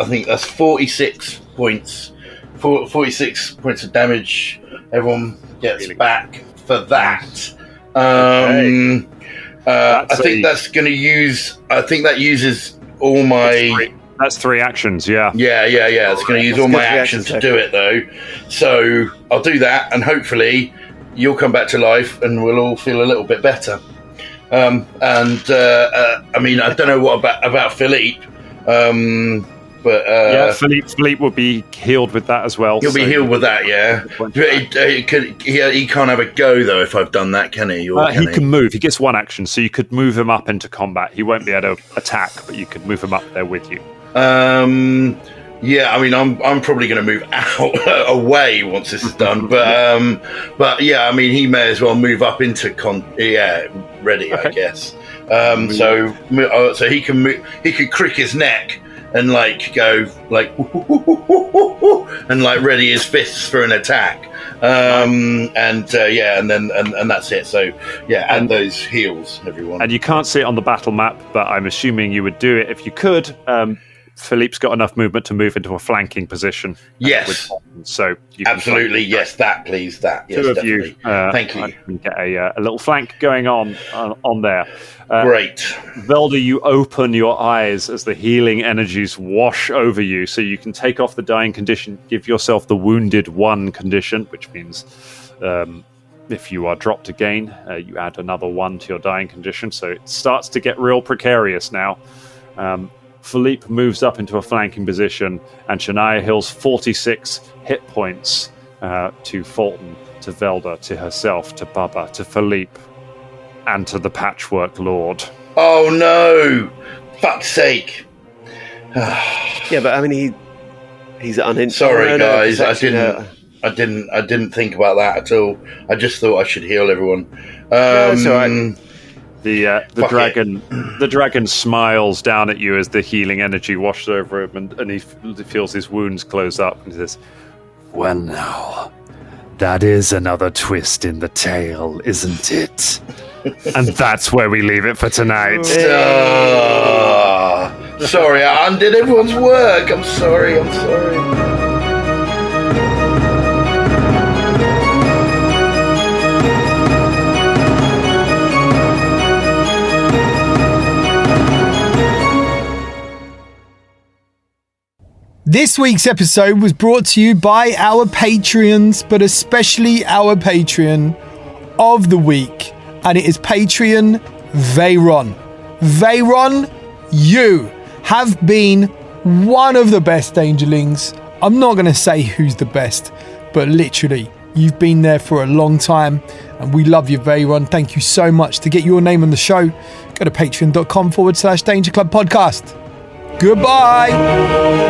think that's 46 points. 46 points of damage. Everyone gets back for that. I think that's going to use. I think that uses all my. That's 3 actions, yeah. Yeah. It's going to use all my actions to do it, though. So I'll do that, and hopefully you'll come back to life, and we'll all feel a little bit better. I mean, I don't know what about Philippe, but yeah, Philippe will be healed with that as well. He'll be healed with that, yeah. He can't have a go though if I've done that, can he? He can move. He gets 1 action, so you could move him up into combat. He won't be able to attack, but you could move him up there with you. Yeah, I mean, I'm probably going to move out away once this is done, but yeah, I mean, he may as well move up into ready, okay. I guess. So he can move, he could crick his neck and like go like and like ready his fists for an attack, and that's it. So yeah, and those heals, everyone. And you can't see it on the battle map, but I'm assuming you would do it if you could. Philippe's got enough movement to move into a flanking position. Yes. So you can absolutely, yes, that please, that. Yes, two of definitely. you. Thank you. Can get a little flank going on there. Great. Velda, you open your eyes as the healing energies wash over you, so you can take off the dying condition, give yourself the wounded 1 condition, which means if you are dropped again, you add another 1 to your dying condition. So it starts to get real precarious now. Philippe moves up into a flanking position, and Shania heals 46 hit points to Fulton, to Velda, to herself, to Bubba, to Philippe, and to the Patchwork Lord. Oh no! Fuck's sake! Yeah, but I mean, he's uninjured. Sorry, guys, I didn't think about that at all. I just thought I should heal everyone. That's all right. The dragon smiles down at you as the healing energy washes over him, and he feels his wounds close up, and he says, Well now, that is another twist in the tale, isn't it? and that's where we leave it for tonight. Sorry, I undid everyone's work. I'm sorry. This week's episode was brought to you by our Patreons, but especially our Patreon of the week. And it is Patreon Veyron. Veyron, you have been one of the best Dangerlings. I'm not going to say who's the best, but literally, you've been there for a long time. And we love you, Veyron. Thank you so much. To get your name on the show, go to patreon.com/Danger Club Podcast. Goodbye.